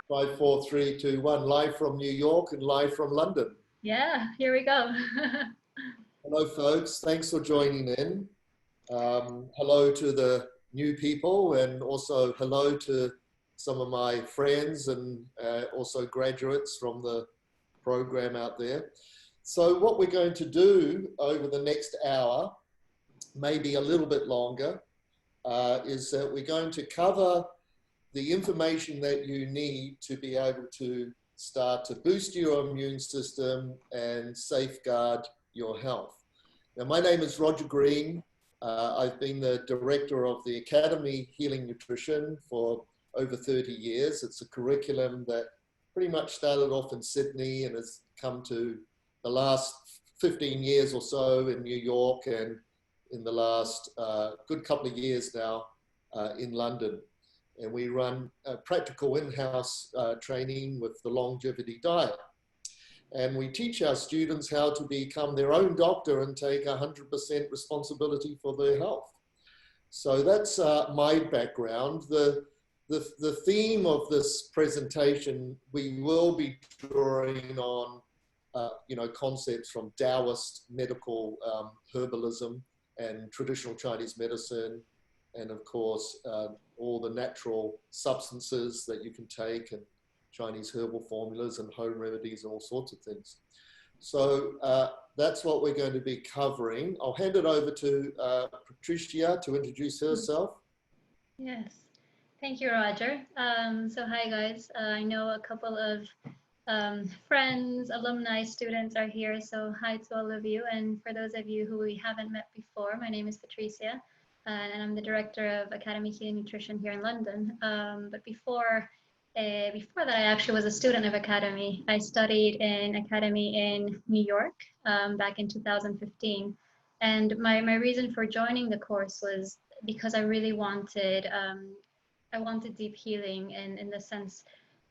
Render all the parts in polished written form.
5, 4, 3, 2, 1. Live from New York and live from London. Yeah, here we go. Hello, folks. Thanks for joining in. Hello to the new people, and also hello to some of my friends and also graduates from the program out there. So what we're going to do over the next hour, maybe a little bit longer, is that we're going to cover the information that you need to be able to start to boost your immune system and safeguard your health. Now, my name is Roger Green. I've been the director of the Academy Healing Nutrition for over 30 years. It's a curriculum that pretty much started off in Sydney and has come to the last 15 years or so in New York, and in the last good couple of years now in London. And we run practical in-house training with the longevity diet. And we teach our students how to become their own doctor and take 100% responsibility for their health. So that's my background. The theme of this presentation, we will be drawing on concepts from Taoist medical herbalism and traditional Chinese medicine, and of course, all the natural substances that you can take, and Chinese herbal formulas and home remedies and all sorts of things. So that's what we're going to be covering. I'll hand it over to Patricia to introduce herself. Yes, thank you, Roger. So hi guys, I know a couple of friends, alumni, students are here, so hi to all of you. And for those of you who we haven't met before, my name is Patricia, and I'm the director of Academy Healing Nutrition here in London. But before that, I actually was a student of Academy. I studied in Academy in New York back in 2015. And my reason for joining the course was because I really wanted, deep healing, in the sense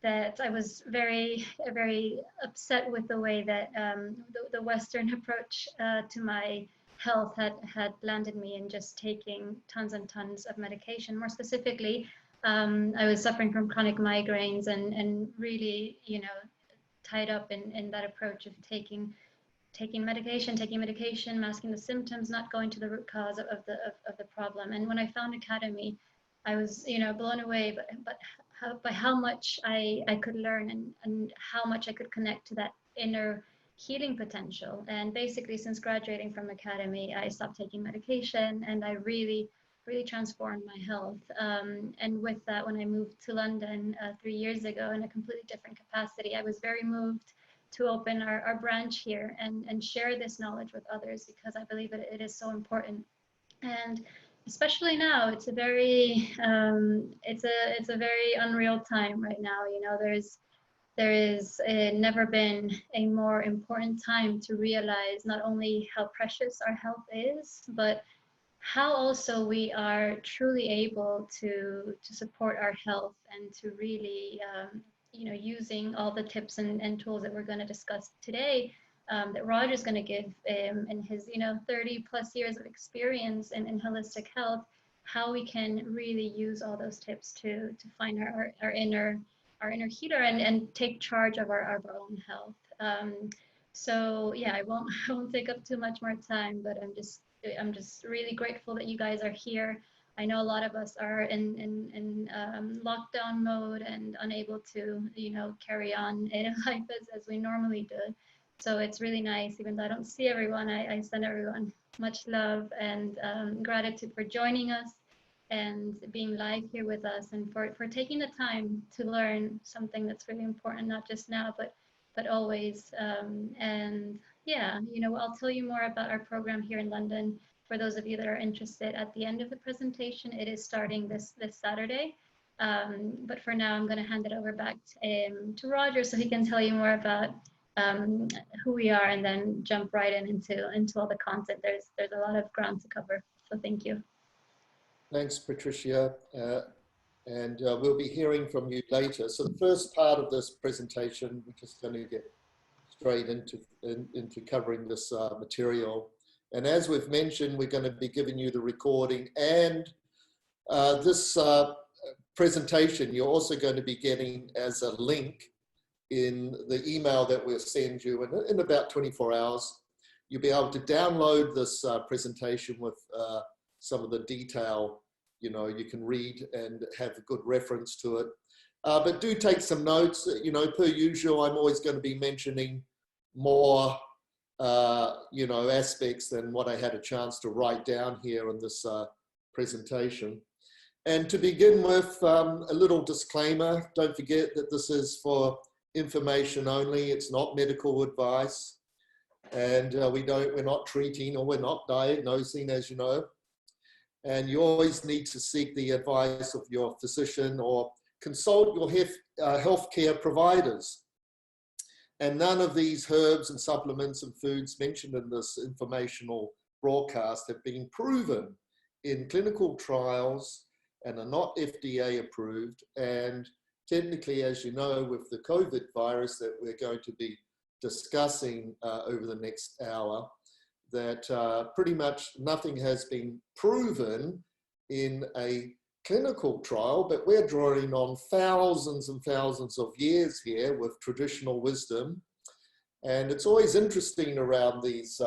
that I was very upset with the way that the Western approach to my health had landed me in just taking tons and tons of medication. More specifically, I was suffering from chronic migraines and really, tied up in that approach of taking medication, masking the symptoms, not going to the root cause of the problem. And when I found Academy, I was, blown away by how much I could learn and how much I could connect to that inner healing potential. And basically, since graduating from Academy, I stopped taking medication, and I really transformed my health. And with that, when I moved to London 3 years ago in a completely different capacity, I was very moved to open our branch here and share this knowledge with others, because I believe it is so important. And especially now, it's a very it's a very unreal time right now. There is never been a more important time to realize not only how precious our health is, but how also we are truly able to support our health and to really, using all the tips and tools that we're going to discuss today, that Roger's going to give in his, 30 plus years of experience in holistic health, how we can really use all those tips to find our inner healer and take charge of our own health. So yeah, I won't take up too much more time, but I'm just really grateful that you guys are here. I know a lot of us are in lockdown mode and unable to, carry on in life as we normally do. So it's really nice, even though I don't see everyone, I send everyone much love and gratitude for joining us and being live here with us, and for taking the time to learn something that's really important, not just now, but always. And yeah, I'll tell you more about our program here in London for those of you that are interested at the end of the presentation. It is starting this Saturday. But for now, I'm going to hand it over back to Roger so he can tell you more about who we are, and then jump right into all the content. There's a lot of ground to cover. So thank you. Thanks, Patricia. And we'll be hearing from you later. So the first part of this presentation, we're just going to get straight into covering this material. And as we've mentioned, we're going to be giving you the recording, and this presentation you're also going to be getting as a link in the email that we'll send you in about 24 hours. You'll be able to download this presentation with some of the detail, you know, you can read and have a good reference to it. But do take some notes. You know, per usual, I'm always going to be mentioning more, you know, aspects than what I had a chance to write down here in this presentation. And to begin with, a little disclaimer. Don't forget that this is for information only. It's not medical advice. And we're not treating or we're not diagnosing, as you know. And you always need to seek the advice of your physician or consult your healthcare providers. And none of these herbs and supplements and foods mentioned in this informational broadcast have been proven in clinical trials and are not FDA approved. And technically, as you know, with the COVID virus that we're going to be discussing over the next hour, that pretty much nothing has been proven in a clinical trial, but we're drawing on thousands and thousands of years here with traditional wisdom. And it's always interesting around these,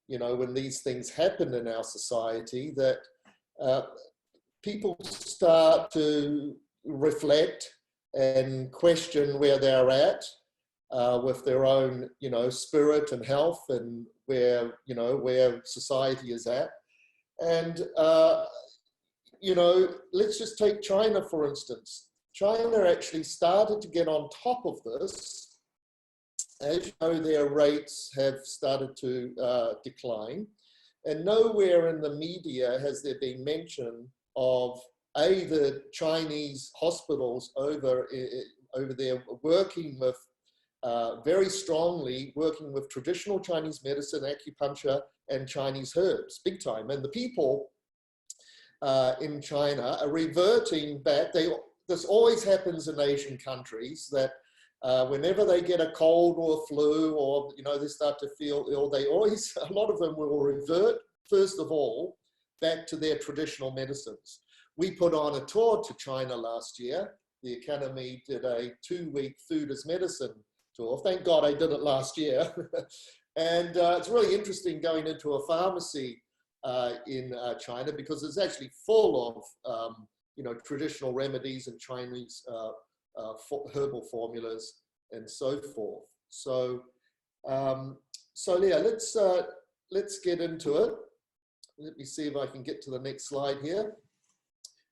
you know, when these things happen in our society, that people start to reflect and question where they're at with their own, you know, spirit and health and where, you know, where society is at. And, you know, let's just take China, for instance. China actually started to get on top of this. As you know, their rates have started to decline. And nowhere in the media has there been mention of the Chinese hospitals over there working with, very strongly working with traditional Chinese medicine, acupuncture, and Chinese herbs, big time. And the people in China are reverting back. This always happens in Asian countries, that whenever they get a cold or a flu, or, you know, they start to feel ill, they always, a lot of them will revert, first of all, back to their traditional medicines. We put on a tour to China last year. The Academy did a 2-week food as medicine tour. Thank God I did it last year. And it's really interesting going into a pharmacy in China, because it's actually full of, you know, traditional remedies and Chinese herbal formulas and so forth. So, yeah, let's get into it. Let me see if I can get to the next slide here.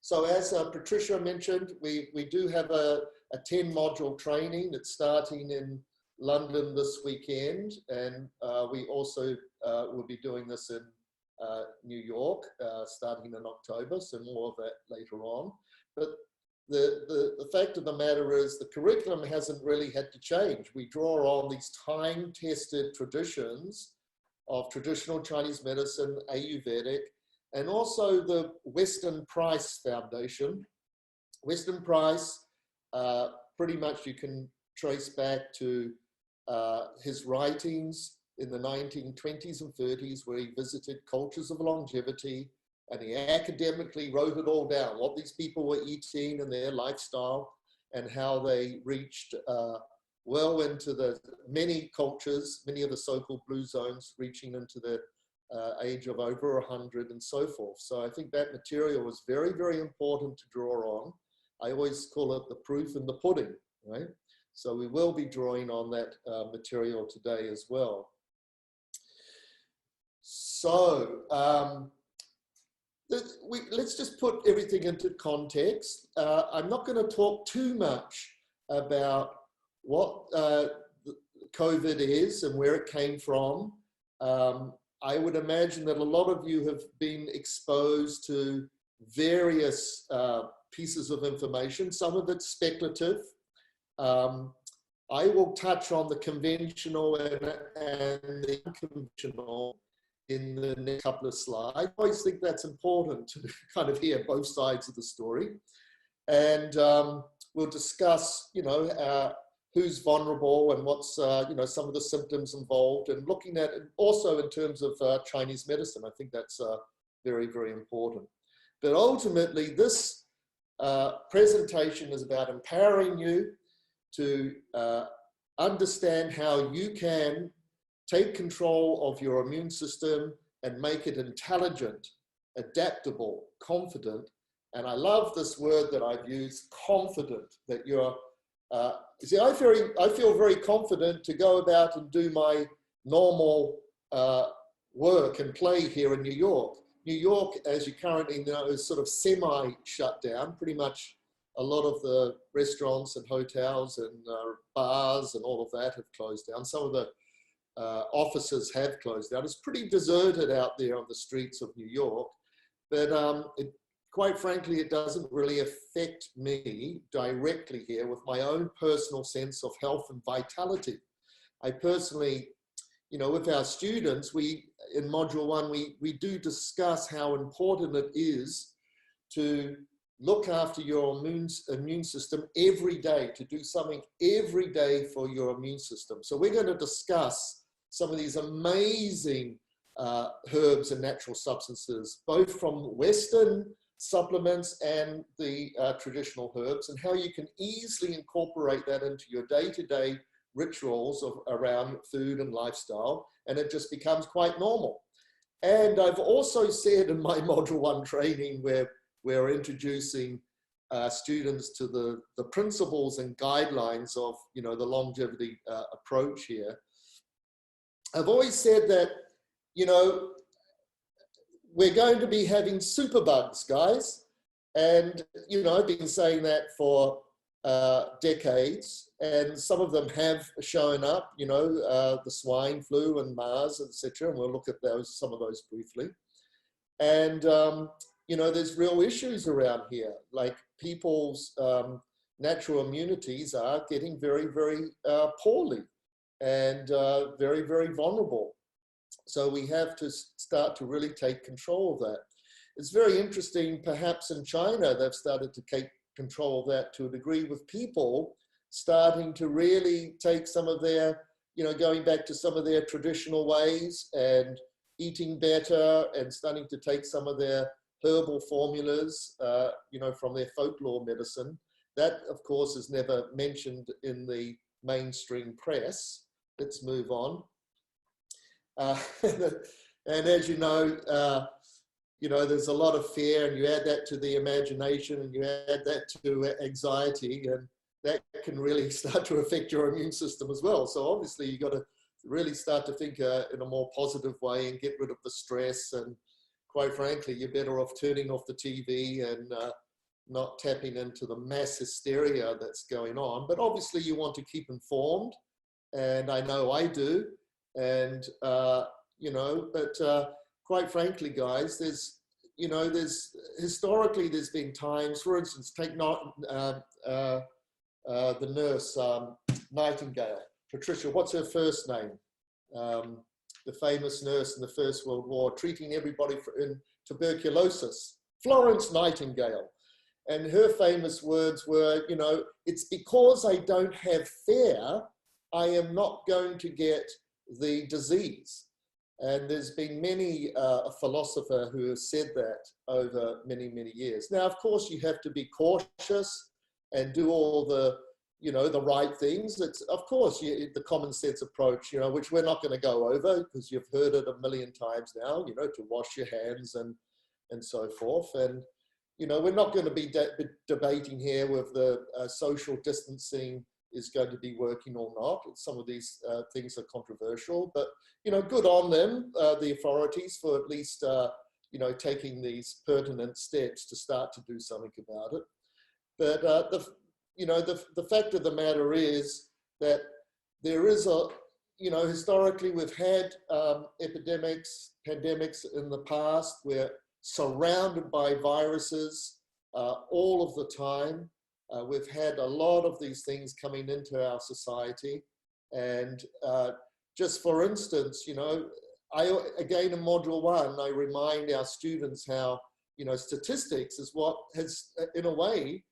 So as Patricia mentioned, we do have a 10-module training that's starting in London this weekend, and we also will be doing this in New York starting in October, so more of that later on. But the fact of the matter is the curriculum hasn't really had to change. We draw on these time-tested traditions of traditional Chinese medicine, Ayurvedic, and also the Western Price Foundation. Western Price, pretty much you can trace back to his writings in the 1920s and 30s, where he visited cultures of longevity, and he academically wrote it all down, what these people were eating and their lifestyle, and how they reached well into the many cultures, many of the so-called blue zones, reaching into the age of over 100 and so forth. So I think that material was very, very important to draw on. I always call it the proof in the pudding, right? So we will be drawing on that material today as well. So let's just put everything into context. I'm not going to talk too much about what COVID is and where it came from. I would imagine that a lot of you have been exposed to various pieces of information. Some of it's speculative. I will touch on the conventional and the unconventional in the next couple of slides. I always think that's important to kind of hear both sides of the story. And we'll discuss, you know, who's vulnerable and what's, you know, some of the symptoms involved, and looking at it also in terms of Chinese medicine. I think that's very, very important. But ultimately, this presentation is about empowering you to understand how you can take control of your immune system and make it intelligent, adaptable, confident. And I love this word that I've used, confident, that you're, you see, I feel very confident to go about and do my normal work and play here in New York. New York, as you currently know, is sort of semi-shut down. Pretty much a lot of the restaurants and hotels and bars and all of that have closed down. Some of the offices have closed down. It's pretty deserted out there on the streets of New York. But quite frankly, it doesn't really affect me directly here with my own personal sense of health and vitality. I personally, you know, with our students, in module 1, we do discuss how important it is to look after your immune system every day, to do something every day for your immune system. So we're going to discuss some of these amazing herbs and natural substances, both from Western supplements and the traditional herbs, and how you can easily incorporate that into your day-to-day rituals around food and lifestyle, and it just becomes quite normal. And I've also said in my module 1 training, where we're introducing students to the principles and guidelines of, you know, the longevity approach here. I've always said that, you know, we're going to be having superbugs, guys. And, you know, I've been saying that for decades, and some of them have shown up, you know, the swine flu and MERS, etc. And we'll look at some of those briefly. And, you know, there's real issues around here, like people's natural immunities are getting very, very poorly and very, very vulnerable. So we have to start to really take control of that. It's very interesting, perhaps in China, they've started to take control of that to a degree, with people starting to really take some of their, you know, going back to some of their traditional ways and eating better and starting to take some of their herbal formulas, you know, from their folklore medicine. That, of course, is never mentioned in the mainstream press. Let's move on. And as you know, there's a lot of fear, and you add that to the imagination, and you add that to anxiety, and that can really start to affect your immune system as well. So obviously you've got to really start to think in a more positive way and get rid of the stress. And quite frankly, you're better off turning off the TV and not tapping into the mass hysteria that's going on. But obviously you want to keep informed, and I know I do. And, you know, but quite frankly, guys, historically there's been times, for instance, take the nurse, Nightingale, Patricia, what's her first name? The famous nurse in the First World War, treating everybody in tuberculosis, Florence Nightingale. And her famous words were, you know, it's because I don't have fear, I am not going to get the disease. And there's been many a philosopher who has said that over many, many years. Now, of course, you have to be cautious and do all the, you know, the right things. It's, of course, the common sense approach, you know, which we're not going to go over because you've heard it a million times now, you know, to wash your hands and so forth. And, you know, we're not going to be debating here with the social distancing is going to be working or not. Some of these things are controversial, but, you know, good on them, the authorities, for at least, you know, taking these pertinent steps to start to do something about it. But the fact of the matter is that there is a, you know, historically we've had epidemics, pandemics in the past. We're surrounded by viruses all of the time. We've had a lot of these things coming into our society. And just for instance, you know, again in module 1, I remind our students how, you know, statistics is what has, in a way,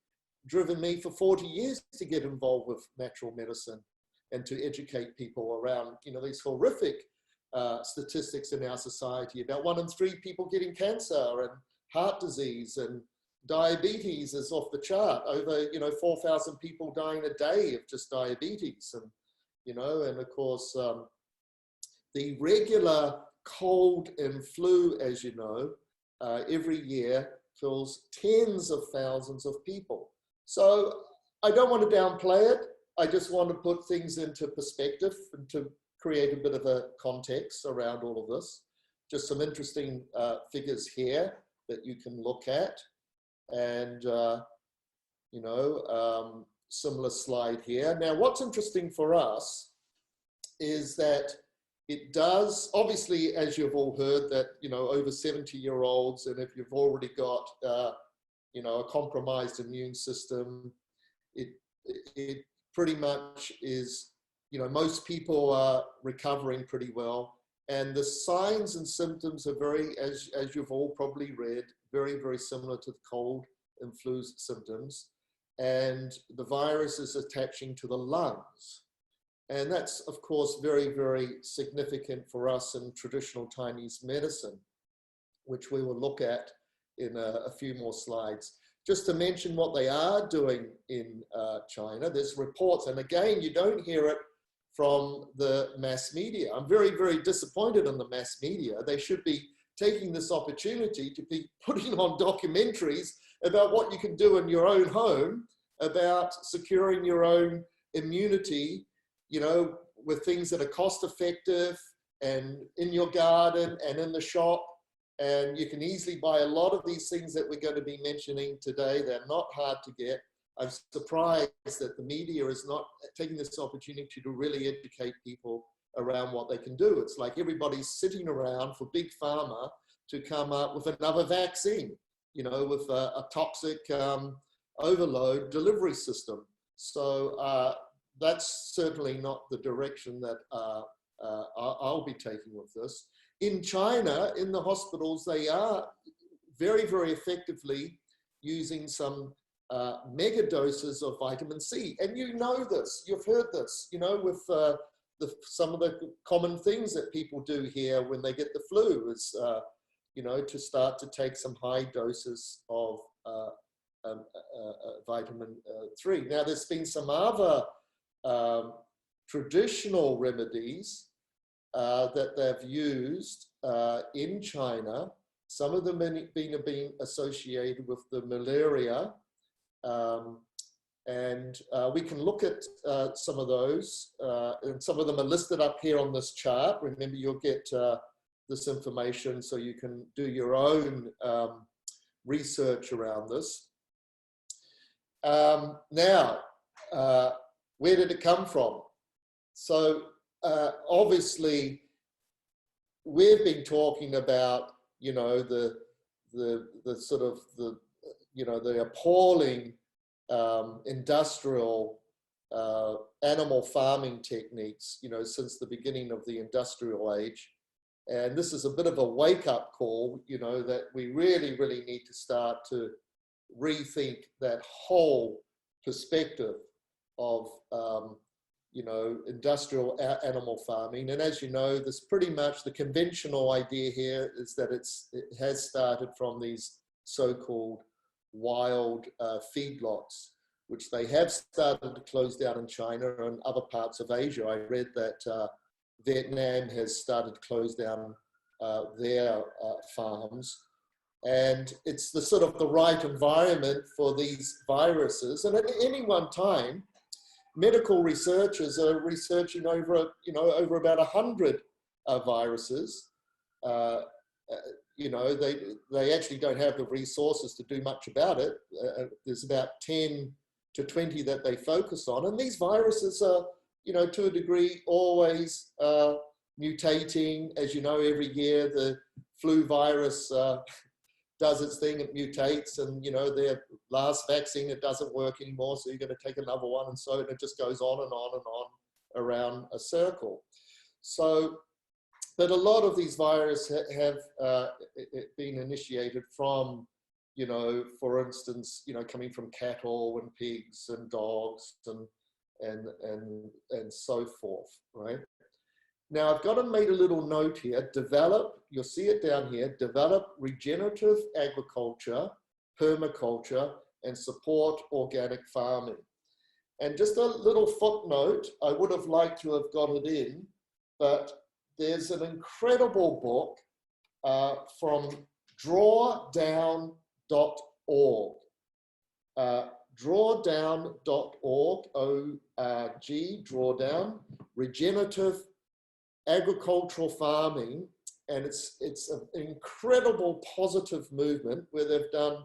driven me for 40 years to get involved with natural medicine and to educate people around, you know, these horrific statistics in our society about 1 in 3 people getting cancer and heart disease and diabetes is off the chart. Over, 4,000 people dying a day of just diabetes. And, and of course, the regular cold and flu, as you know, every year kills tens of thousands of people. So I don't want to downplay it. I just want to put things into perspective and to create a bit of a context around all of this. Just some interesting figures here that you can look at. And, similar slide here. Now, what's interesting for us is that it does, obviously, as you've all heard, that, over 70-year-olds, and if you've already got, a compromised immune system, it pretty much is, most people are recovering pretty well. And the signs and symptoms are very, as you've all probably read, very, very similar to the cold and flu symptoms. And the virus is attaching to the lungs. And that's, of course, very, very significant for us in traditional Chinese medicine, which we will look at in a few more slides. Just to mention what they are doing in China, there's reports, and again, you don't hear it from the mass media. I'm very, very disappointed in the mass media. They should be taking this opportunity to be putting on documentaries about what you can do in your own home, about securing your own immunity, with things that are cost effective and in your garden and in the shop. And you can easily buy a lot of these things that we're going to be mentioning today. They're not hard to get. I'm surprised that the media is not taking this opportunity to really educate people around what they can do. It's like everybody's sitting around for Big Pharma to come up with another vaccine, with a toxic overload delivery system. So that's certainly not the direction that I'll be taking with this. In China, in the hospitals, they are very, very effectively using some mega doses of vitamin C. And you know this, you've heard this, with some of the common things that people do here when they get the flu is, to start to take some high doses of vitamin 3. Now, there's been some other traditional remedies that they've used in China. Some of them have been associated with the malaria. We can look at some of those, and some of them are listed up here on this chart. Remember, you'll get this information so you can do your own research around this. Now, where did it come from? So obviously, we've been talking about, the sort of the appalling industrial animal farming techniques, since the beginning of the industrial age. And this is a bit of a wake-up call, that we really, really need to start to rethink that whole perspective of, industrial animal farming. And as you know, this pretty much the conventional idea here is that it has started from these so-called wild feedlots, which they have started to close down in China and other parts of Asia. I read that Vietnam has started to close down their farms. And it's the sort of the right environment for these viruses. And at any one time, medical researchers are researching over about 100 viruses. They actually don't have the resources to do much about it. There's about 10 to 20 that they focus on. And these viruses are, to a degree, always mutating. As you know, every year the flu virus does its thing, it mutates, and their last vaccine, it doesn't work anymore, so you're going to take another one, and so it just goes on and on and on around a circle. So, but a lot of these viruses have been initiated from, for instance, coming from cattle and pigs and dogs and so forth, right? Now, I've got to make a little note here, you'll see it down here, develop regenerative agriculture permaculture and support organic farming. And just a little footnote, I would have liked to have got it in, but there's an incredible book from drawdown.org. Drawdown.org, O-R-G, drawdown, regenerative agricultural farming. And it's an incredible positive movement where they've done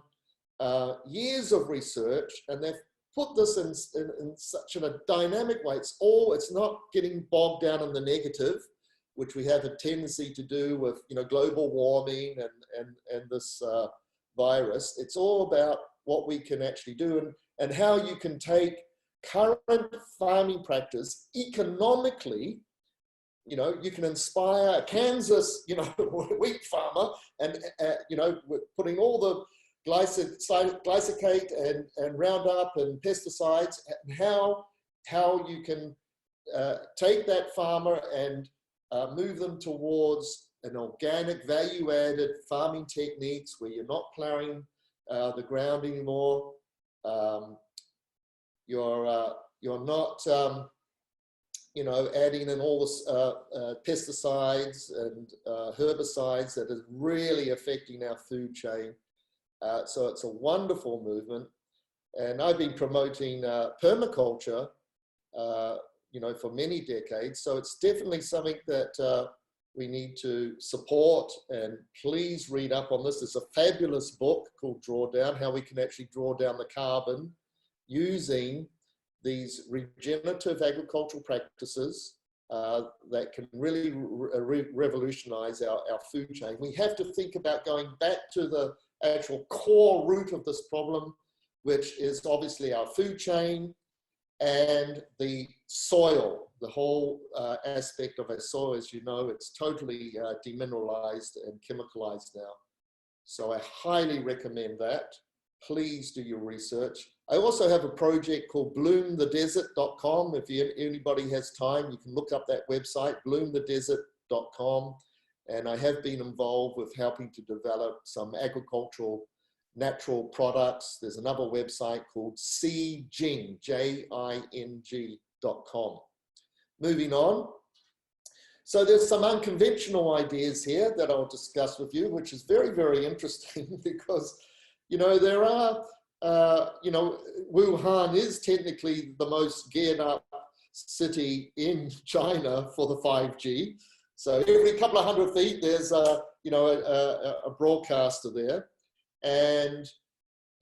years of research, and they've put this in such a dynamic way. It's not getting bogged down in the negative, which we have a tendency to do with, you know, global warming and this virus. It's all about what we can actually do and how you can take current farming practice economically. You know, you can inspire a Kansas, you know, wheat farmer, and you know, putting all the glyphosate and Roundup and pesticides, and how you can take that farmer and move them towards an organic, value-added farming techniques where you're not plowing the ground anymore. You're not you know, adding in all this pesticides and herbicides that is really affecting our food chain. So it's a wonderful movement. And I've been promoting permaculture, you know, for many decades. So it's definitely something that we need to support, and please read up on this. There's a fabulous book called Drawdown, how we can actually draw down the carbon using these regenerative agricultural practices that can really revolutionize our food chain. We have to think about going back to the actual core root of this problem, which is obviously our food chain and the soil, the whole aspect of our soil. As you know, it's totally demineralized and chemicalized now. So I highly recommend that. Please do your research. I also have a project called bloomthedesert.com. If anybody has time, you can look up that website, bloomthedesert.com. And I have been involved with helping to develop some agricultural natural products. There's another website called Jing, Jing.com. Moving on. So there's some unconventional ideas here that I'll discuss with you, which is very, very interesting because, you know, there are, you know, Wuhan is technically the most geared up city in China for the 5G. So every couple of 100 feet, there's you know, a broadcaster there. And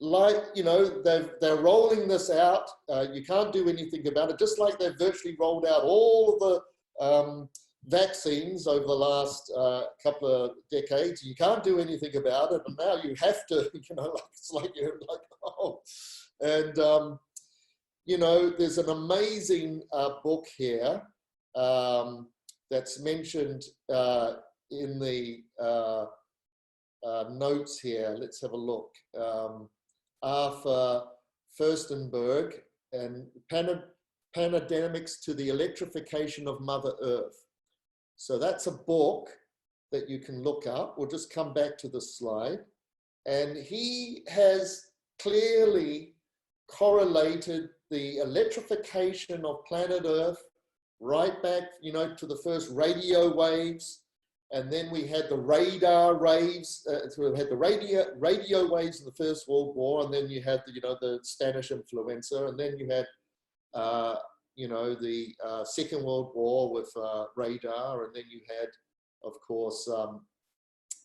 like, you know, they're rolling this out. You can't do anything about it. Just like they've virtually rolled out all of the vaccines over the last couple of decades. You can't do anything about it. And now you have to, you know, like, it's like you're like, oh. And, you know, there's an amazing book here that's mentioned in the notes here. Let's have a look. Arthur Furstenberg and Pandemics to the Electrification of Mother Earth. So that's a book that you can look up. We'll just come back to the slide. And he has clearly correlated the electrification of planet Earth right back, you know, to the first radio waves. And then we had the radar waves. So we had the radio waves in the First World War, and then you had the, you know, the Spanish influenza, and then you had, you know, the Second World War with radar, and then you had, of course,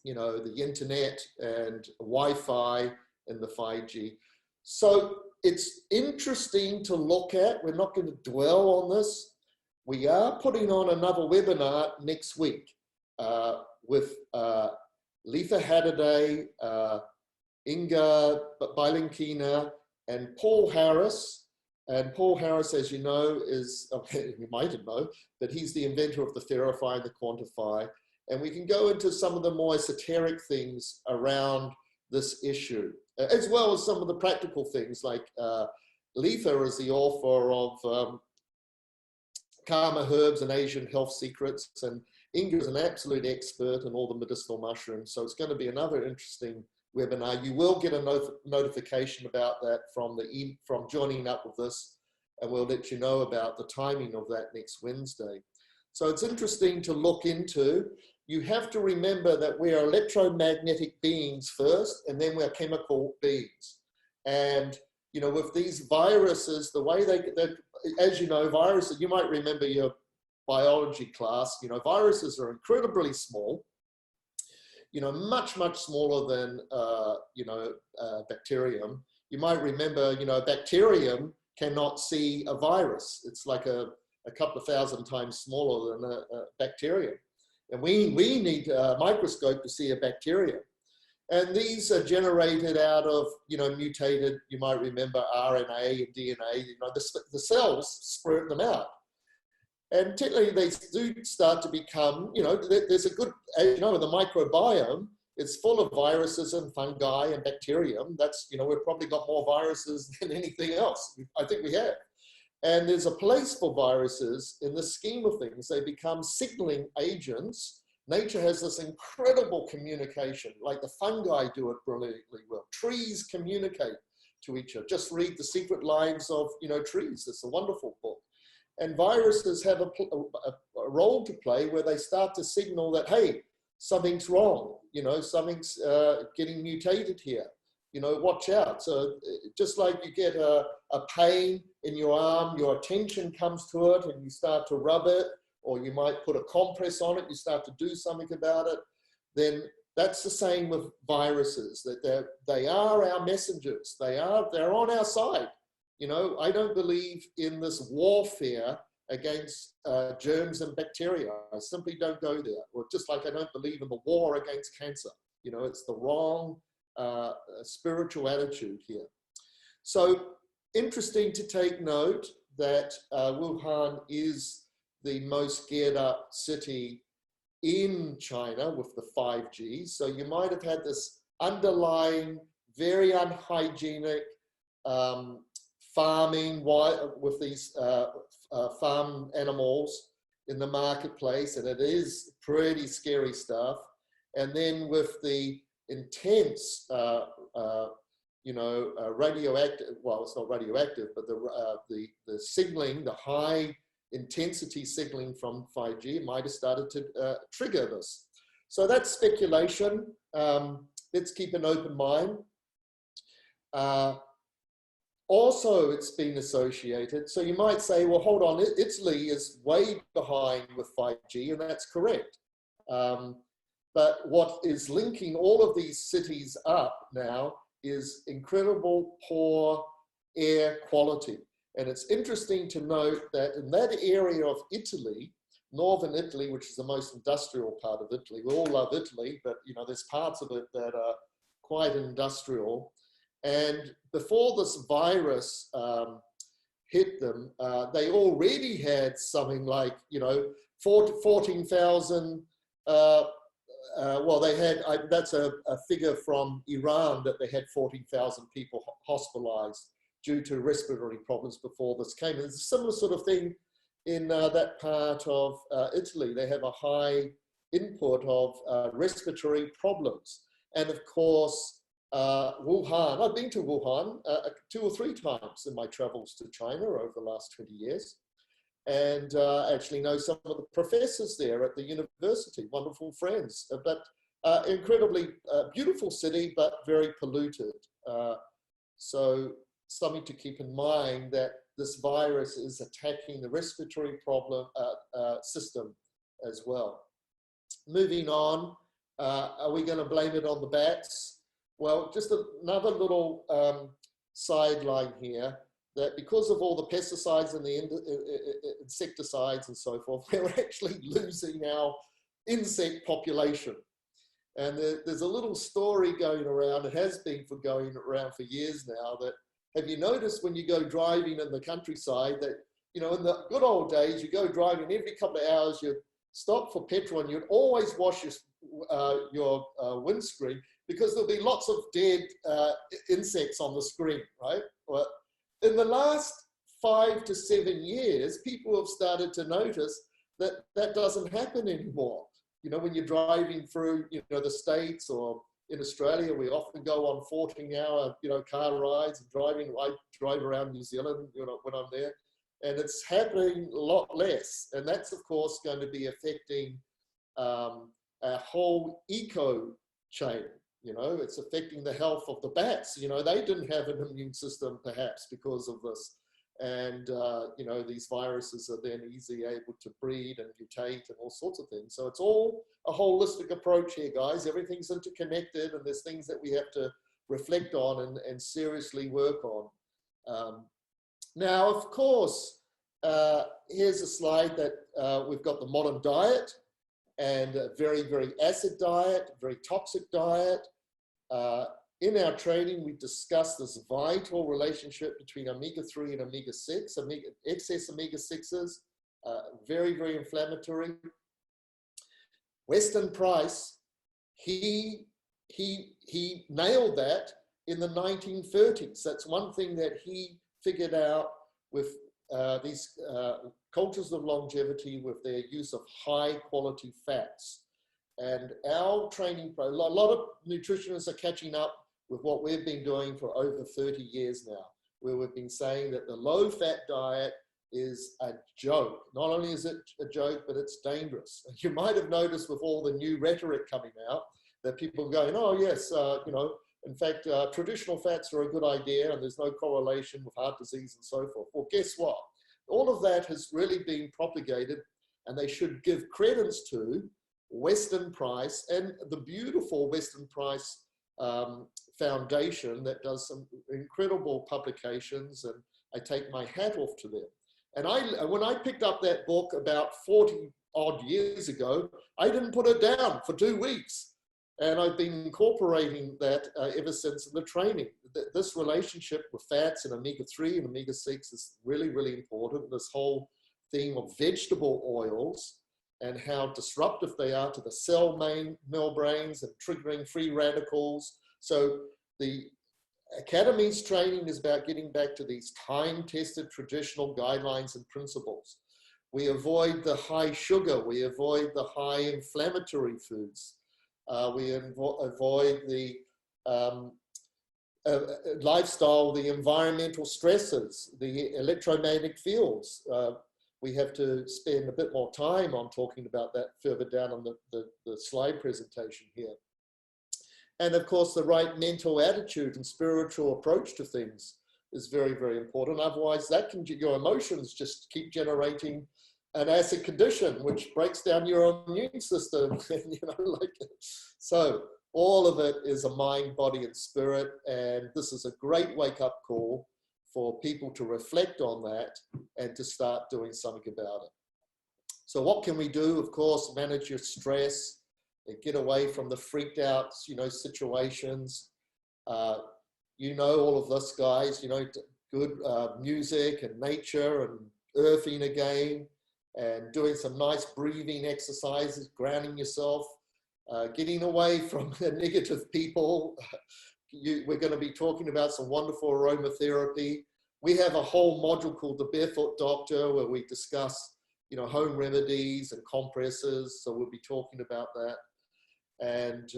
you know, the internet and Wi-Fi and the 5G. So it's interesting to look at. We're not going to dwell on this. We are putting on another webinar next week with Letha Hadideh, Inga Bailenkina, and Paul Harris. And Paul Harris, as you know, is, you might know, that he's the inventor of the THERAPHI and the QUANTAPHI. And we can go into some of the more esoteric things around this issue, as well as some of the practical things, like Letha is the author of Karma Herbs and Asian Health Secrets, and Inga is an absolute expert in all the medicinal mushrooms. So it's going to be another interesting webinar. You will get a notification about that from joining up with this, and we'll let you know about the timing of that next Wednesday. So it's interesting to look into. You have to remember that we are electromagnetic beings first, and then we're chemical beings. And, you know, with these viruses, the way they as you know, viruses, you might remember your biology class, you know, viruses are incredibly small, you know, much, much smaller than, bacterium. You might remember, you know, a bacterium cannot see a virus. It's like a couple of thousand times smaller than a bacterium. And we need a microscope to see a bacterium. And these are generated out of, you know, mutated, you might remember RNA and DNA, you know, the cells spread them out. And technically they do start to become, you know, there's a good, you know, in the microbiome, it's full of viruses and fungi and bacterium. That's, you know, we've probably got more viruses than anything else. I think we have. And there's a place for viruses in the scheme of things. They become signaling agents. Nature has this incredible communication, like the fungi do it brilliantly well. Trees communicate to each other. Just read The Secret Lives of, you know, Trees. It's a wonderful book. And viruses have a role to play where they start to signal that, hey, something's wrong, you know, something's getting mutated here, you know, watch out. So just like you get a pain in your arm, your attention comes to it and you start to rub it, or you might put a compress on it, you start to do something about it, then that's the same with viruses, that they are our messengers. They're on our side. You know, I don't believe in this warfare against germs and bacteria. I simply don't go there. Or just like I don't believe in the war against cancer. You know, it's the wrong spiritual attitude here. So interesting to take note that Wuhan is the most geared up city in China with the 5G. So you might have had this underlying, very unhygienic farming with these farm animals in the marketplace, and it is pretty scary stuff. And then with the intense, radioactive, well, it's not radioactive, but the signaling, the high intensity signaling from 5G might have started to trigger this. So that's speculation. Let's keep an open mind. Also, it's been associated. So you might say, well, hold on, Italy is way behind with 5G, and that's correct. But what is linking all of these cities up now is incredible poor air quality. And it's interesting to note that in that area of Italy, northern Italy, which is the most industrial part of Italy, we all love Italy, but you know, there's parts of it that are quite industrial. And before this virus hit them, they already had something like, you know, 14,000, well, they had, that's a figure from Iran, that they had 14,000 people hospitalized due to respiratory problems before this came. And it's a similar sort of thing in that part of Italy. They have a high input of respiratory problems. And of course, Wuhan, I've been to Wuhan 2 or 3 times in my travels to China over the last 20 years. And actually know some of the professors there at the university, wonderful friends, but incredibly beautiful city, but very polluted. So something to keep in mind, that this virus is attacking the respiratory problem system as well. Moving on, are we going to blame it on the bats? Well, just another little sideline here, that because of all the pesticides and the insecticides and so forth, we're actually losing our insect population. And there's a little story going around, it has been going around for years now, that have you noticed when you go driving in the countryside that, you know, in the good old days, you go driving every couple of hours, you stop for petrol and you'd always wash your windscreen, because there'll be lots of dead insects on the screen, right? Well, in the last 5 to 7 years, people have started to notice that that doesn't happen anymore. You know, when you're driving through, you know, the States or in Australia, we often go on 14-hour, car rides and driving. I drive around New Zealand, when I'm there, and it's happening a lot less. And that's, of course, going to be affecting our whole eco chain. It's affecting the health of the bats. They didn't have an immune system, perhaps, because of this. And, these viruses are then easily able to breed and mutate and all sorts of things. So it's all a holistic approach here, guys. Everything's interconnected, and there's things that we have to reflect on and seriously work on. Now, of course, here's a slide that we've got the modern diet, and a very, very acid diet, very toxic diet. In our training, we discussed this vital relationship between omega-3 and omega-6, excess omega-6s, very, very inflammatory. Weston Price, he nailed that in the 1930s. That's one thing that he figured out with these cultures of longevity, with their use of high quality fats. And our training, a lot of nutritionists are catching up with what we've been doing for over 30 years now, where we've been saying that the low fat diet is a joke. Not only is it a joke, but it's dangerous. You might have noticed with all the new rhetoric coming out that people are going, oh yes, in fact, traditional fats are a good idea and there's no correlation with heart disease and so forth. Well, guess what? All of that has really been propagated, and they should give credence to Weston Price and the beautiful Weston Price Foundation that does some incredible publications, and I take my hat off to them. And when I picked up that book about 40 odd years ago, I didn't put it down for 2 weeks. And I've been incorporating that ever since in the training. This relationship with fats and omega-3 and omega-6 is really, really important. This whole theme of vegetable oils and how disruptive they are to the cell membranes and triggering free radicals. So the Academy's training is about getting back to these time-tested traditional guidelines and principles. We avoid the high sugar, we avoid the high inflammatory foods. We avoid the lifestyle, the environmental stresses, the electromagnetic fields. We have to spend a bit more time on talking about that further down on the slide presentation here. And of course, the right mental attitude and spiritual approach to things is very, very important. Otherwise, your emotions just keep generating an acid condition, which breaks down your immune system. So all of it is a mind, body, and spirit. And this is a great wake-up call for people to reflect on that and to start doing something about it. So what can we do? Of course, manage your stress, get away from the freaked out, situations. All of this, guys, good music and nature and earthing again, and doing some nice breathing exercises, grounding yourself, getting away from the negative people. We're going to be talking about some wonderful aromatherapy. We have a whole module called the Barefoot Doctor, where we discuss, home remedies and compresses. So we'll be talking about that. And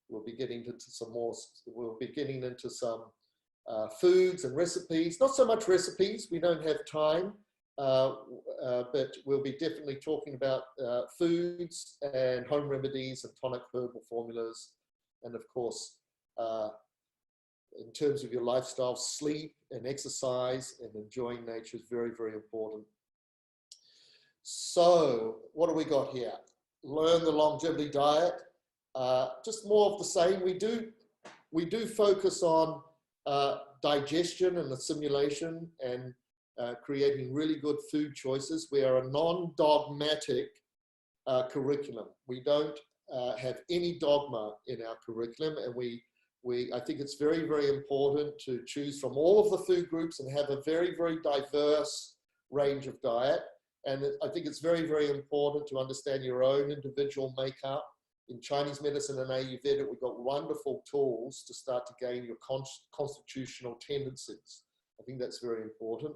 we'll be getting into some more, foods and recipes. Not so much recipes, we don't have time, but we'll be definitely talking about foods and home remedies and tonic herbal formulas. And of course, in terms of your lifestyle, sleep and exercise and enjoying nature is very, very important. So what do we got here? Learn the longevity diet. Just more of the same. We do focus on digestion and assimilation and creating really good food choices. We are a non-dogmatic curriculum. We don't have any dogma in our curriculum, and I think it's very, very important to choose from all of the food groups and have a very, very diverse range of diet. And I think it's very, very important to understand your own individual makeup. In Chinese medicine and Ayurveda, we've got wonderful tools to start to gain your constitutional tendencies. I think that's very important.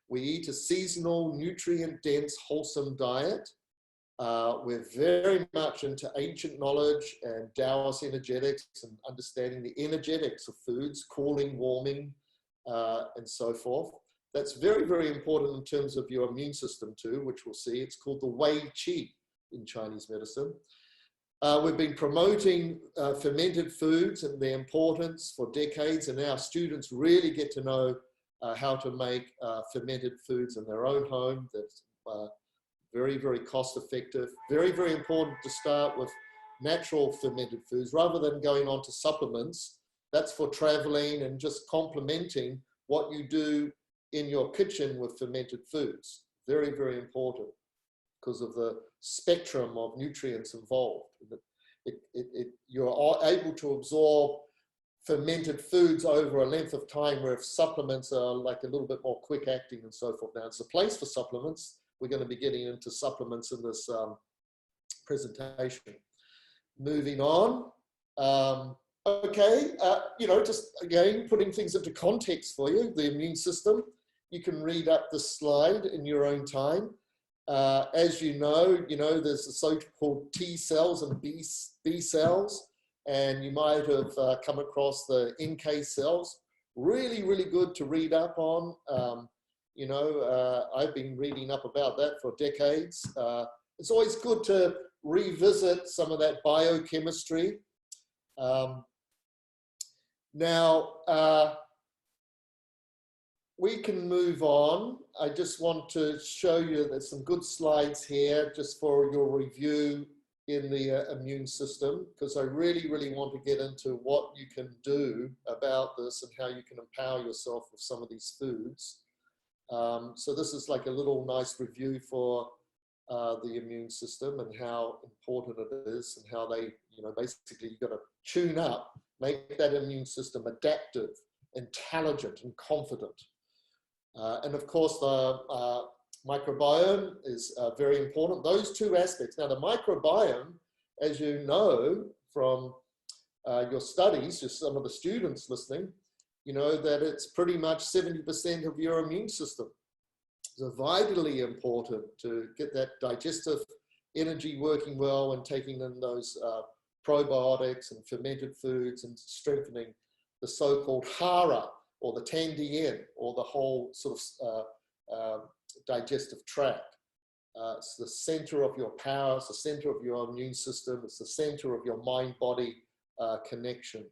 We eat a seasonal, nutrient-dense, wholesome diet. We're very much into ancient knowledge and Taoist energetics and understanding the energetics of foods, cooling, warming, and so forth. That's very, very important in terms of your immune system too, which we'll see. It's called the Wei Qi in Chinese medicine. We've been promoting fermented foods and their importance for decades, and our students really get to know how to make fermented foods in their own home. That's very, very cost effective. Very, very important to start with natural fermented foods rather than going on to supplements. That's for traveling and just complementing what you do in your kitchen with fermented foods. Very, very important because of the spectrum of nutrients involved. You're able to absorb fermented foods over a length of time, where if supplements are like a little bit more quick acting and so forth. Now, it's a place for supplements. We're going to be getting into supplements in this presentation. Moving on. Okay, just again, putting things into context for you, the immune system. You can read up this slide in your own time. As you know, there's the so-called T cells and B cells, and you might have come across the NK cells. Really, really good to read up on. I've been reading up about that for decades. It's always good to revisit some of that biochemistry. Now, we can move on. I just want to show you there's some good slides here just for your review in the immune system, because I really, really want to get into what you can do about this and how you can empower yourself with some of these foods. So this is like a little nice review for the immune system and how important it is, and how they, basically you've got to tune up, make that immune system adaptive, intelligent, and confident. And of course, the microbiome is very important. Those two aspects. Now, the microbiome, as you know from your studies, just some of the students listening, that it's pretty much 70% of your immune system. So vitally important to get that digestive energy working well and taking in those probiotics and fermented foods and strengthening the so-called hara, or the tandien, or the whole sort of digestive tract. It's the center of your power, it's the center of your immune system, it's the center of your mind-body connection.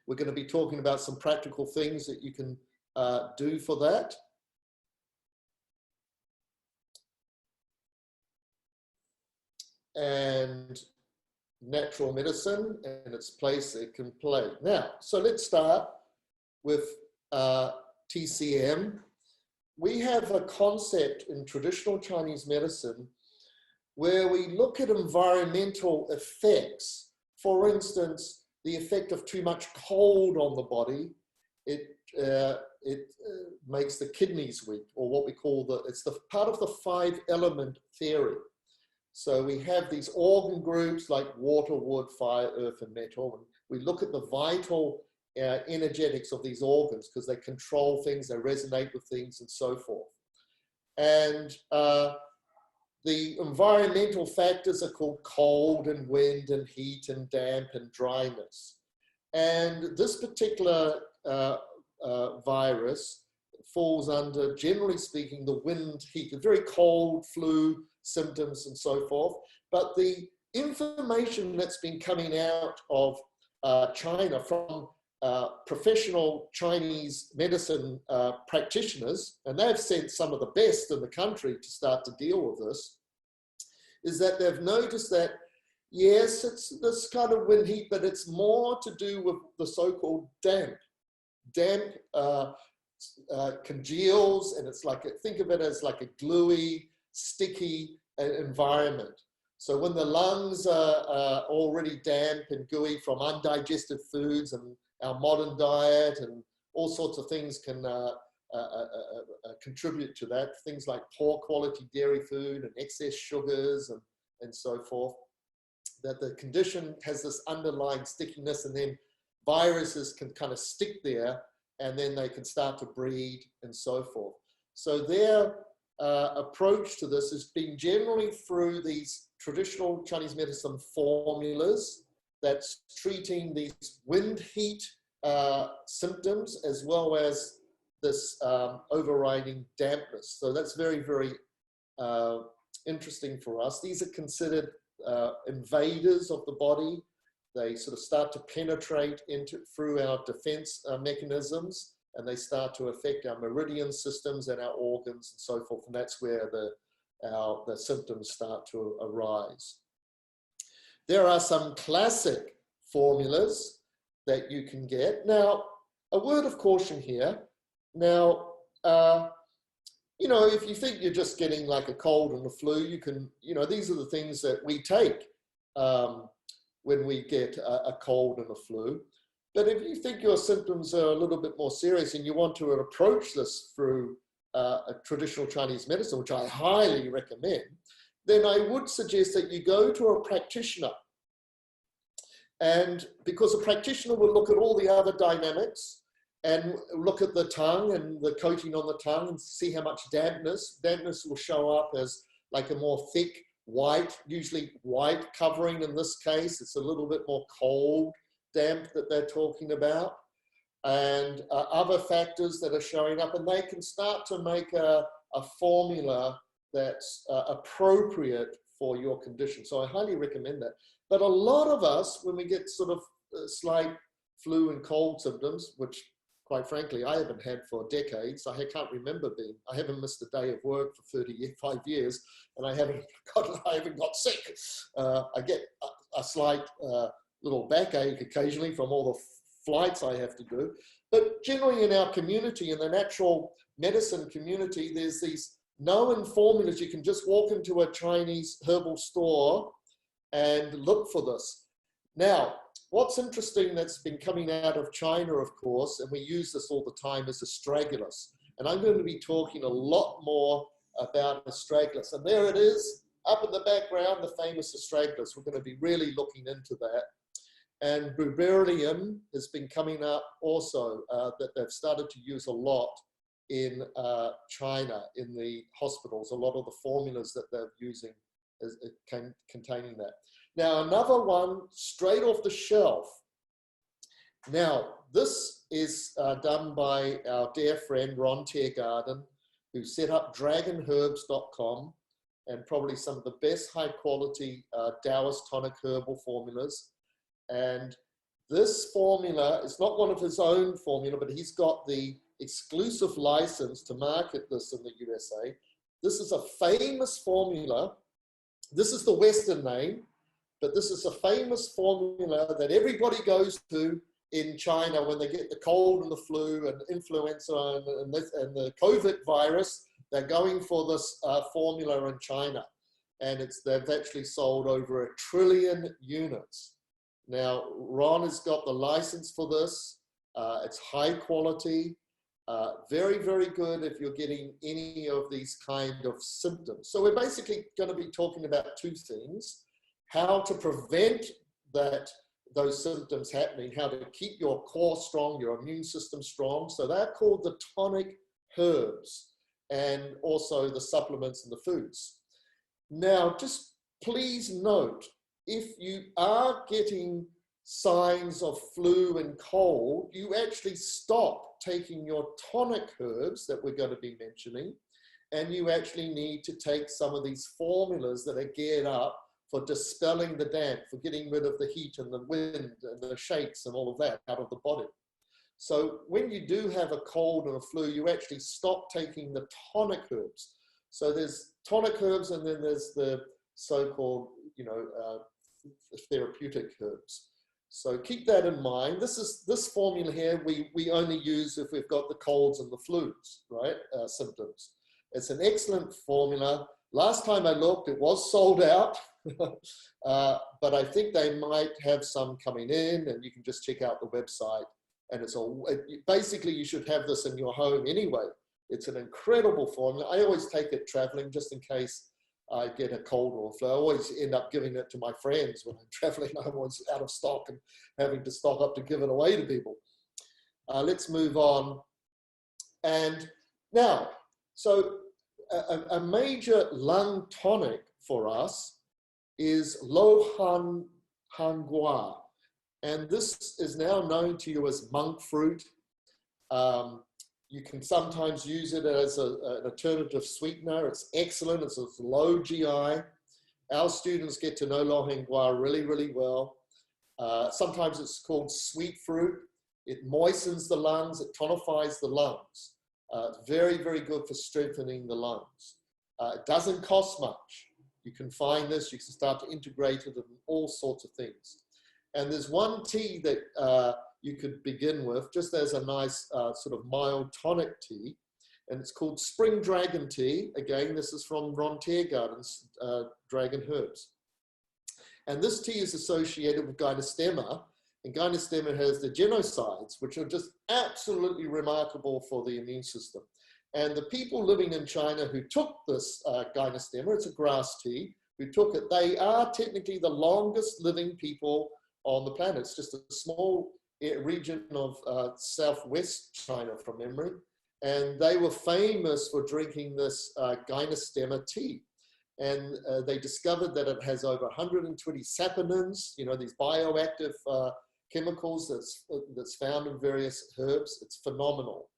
We're going to be talking about some practical things that you can do for that. And natural medicine and its place it can play. Now, so let's start with TCM. We have a concept in traditional Chinese medicine where we look at environmental effects. For instance, the effect of too much cold on the body, it makes the kidneys weak, or what we call it's the part of the 5-element theory. So we have these organ groups like water, wood, fire, earth, and metal, and we look at the vital energetics of these organs because they control things, they resonate with things, and so forth. And the environmental factors are called cold and wind and heat and damp and dryness. And this particular virus falls under, generally speaking, the wind, heat, the very cold, flu symptoms and so forth. But the information that's been coming out of China from professional Chinese medicine practitioners, and they've sent some of the best in the country to start to deal with this, is that they've noticed that, yes, it's this kind of wind heat, but it's more to do with the so-called damp. Damp congeals, and it's like, think of it as like a gluey, sticky environment. So when the lungs are already damp and gooey from undigested foods and our modern diet and all sorts of things can contribute to that. Things like poor quality dairy food and excess sugars and so forth. That the condition has this underlying stickiness, and then viruses can kind of stick there, and then they can start to breed and so forth. So their approach to this has been generally through these traditional Chinese medicine formulas that's treating these wind heat symptoms as well as this overriding dampness. So that's very, very interesting for us. These are considered invaders of the body. They sort of start to penetrate through our defense mechanisms, and they start to affect our meridian systems and our organs and so forth. And that's where the symptoms start to arise. There are some classic formulas that you can get. Now, a word of caution here. Now, you know, if you think you're just getting like a cold and a flu, you can, you know, these are the things that we take when we get a cold and a flu. But if you think your symptoms are a little bit more serious and you want to approach this through a traditional Chinese medicine, which I highly recommend, then I would suggest that you go to a practitioner. And because a practitioner will look at all the other dynamics and look at the tongue and the coating on the tongue and see how much dampness. Dampness will show up as like a more thick white, usually white covering in this case. It's a little bit more cold damp that they're talking about. And other factors that are showing up, and they can start to make a formula that's appropriate for your condition. So I highly recommend that. But a lot of us, when we get sort of slight flu and cold symptoms, which quite frankly, I haven't had for decades. I haven't missed a day of work for 35 years, and I haven't got sick. I get a slight little backache occasionally from all the flights I have to do. But generally in our community, in the natural medicine community, there's these known formulas. You can just walk into a Chinese herbal store and look for this. Now, what's interesting that's been coming out of China, of course, and we use this all the time, is astragalus. And I'm going to be talking a lot more about astragalus. And there it is, up in the background, the famous astragalus. We're going to be really looking into that. And beryllium has been coming up also, that they've started to use a lot in China, in the hospitals. A lot of the formulas that they're using is containing that. Now, another one straight off the shelf. Now, this is done by our dear friend, Ron Tiergarten, who set up dragonherbs.com, and probably some of the best high quality Taoist tonic herbal formulas. And this formula is not one of his own formula, but he's got the exclusive license to market this in the USA. This is a famous formula. This is the Western name, but this is a famous formula that everybody goes to in China when they get the cold and the flu and influenza and the COVID virus. They're going for this formula in China, and they've actually sold over 1 trillion units. Now, Ron has got the license for this. It's high quality, very, very good if you're getting any of these kind of symptoms. So we're basically going to be talking about two things: how to prevent those symptoms happening, how to keep your core strong, your immune system strong. So they're called the tonic herbs, and also the supplements and the foods. Now, just please note, if you are getting signs of flu and cold, you actually stop taking your tonic herbs that we're going to be mentioning, and you actually need to take some of these formulas that are geared up for dispelling the damp, for getting rid of the heat and the wind and the shakes and all of that out of the body. So when you do have a cold and a flu, you actually stop taking the tonic herbs. So there's tonic herbs, and then there's the so-called, therapeutic herbs. So keep that in mind. This formula here, we only use if we've got the colds and the flus, right? Symptoms. It's an excellent formula. Last time I looked, it was sold out, but I think they might have some coming in, and you can just check out the website. And basically you should have this in your home anyway. It's an incredible formula. I always take it traveling just in case I get a cold or a flu. I always end up giving it to my friends when I'm traveling. I'm always out of stock and having to stock up to give it away to people. Let's move on. And now, so a major lung tonic for us is Lo Han Gua. And this is now known to you as monk fruit. You can sometimes use it as an alternative sweetener. It's excellent. It's low GI. Our students get to know Lo Han Gua really, really well. Sometimes it's called sweet fruit. It moistens the lungs. It tonifies the lungs. Very, very good for strengthening the lungs. It doesn't cost much. You can find this. You can start to integrate it in all sorts of things. And there's one tea that you could begin with, just as a nice sort of mild tonic tea. And it's called Spring Dragon Tea. Again, this is from Ron Tiergarten's Dragon Herbs. And this tea is associated with Gynostemma. And Gynostemma has the genocides, which are just absolutely remarkable for the immune system. And the people living in China who took this Gynostemma, it's a grass tea, who took it, they are technically the longest living people on the planet. It's just a small region of southwest China from memory. And they were famous for drinking this Gynostemma tea. And they discovered that it has over 120 saponins, you know, these bioactive chemicals that's found in various herbs. It's phenomenal.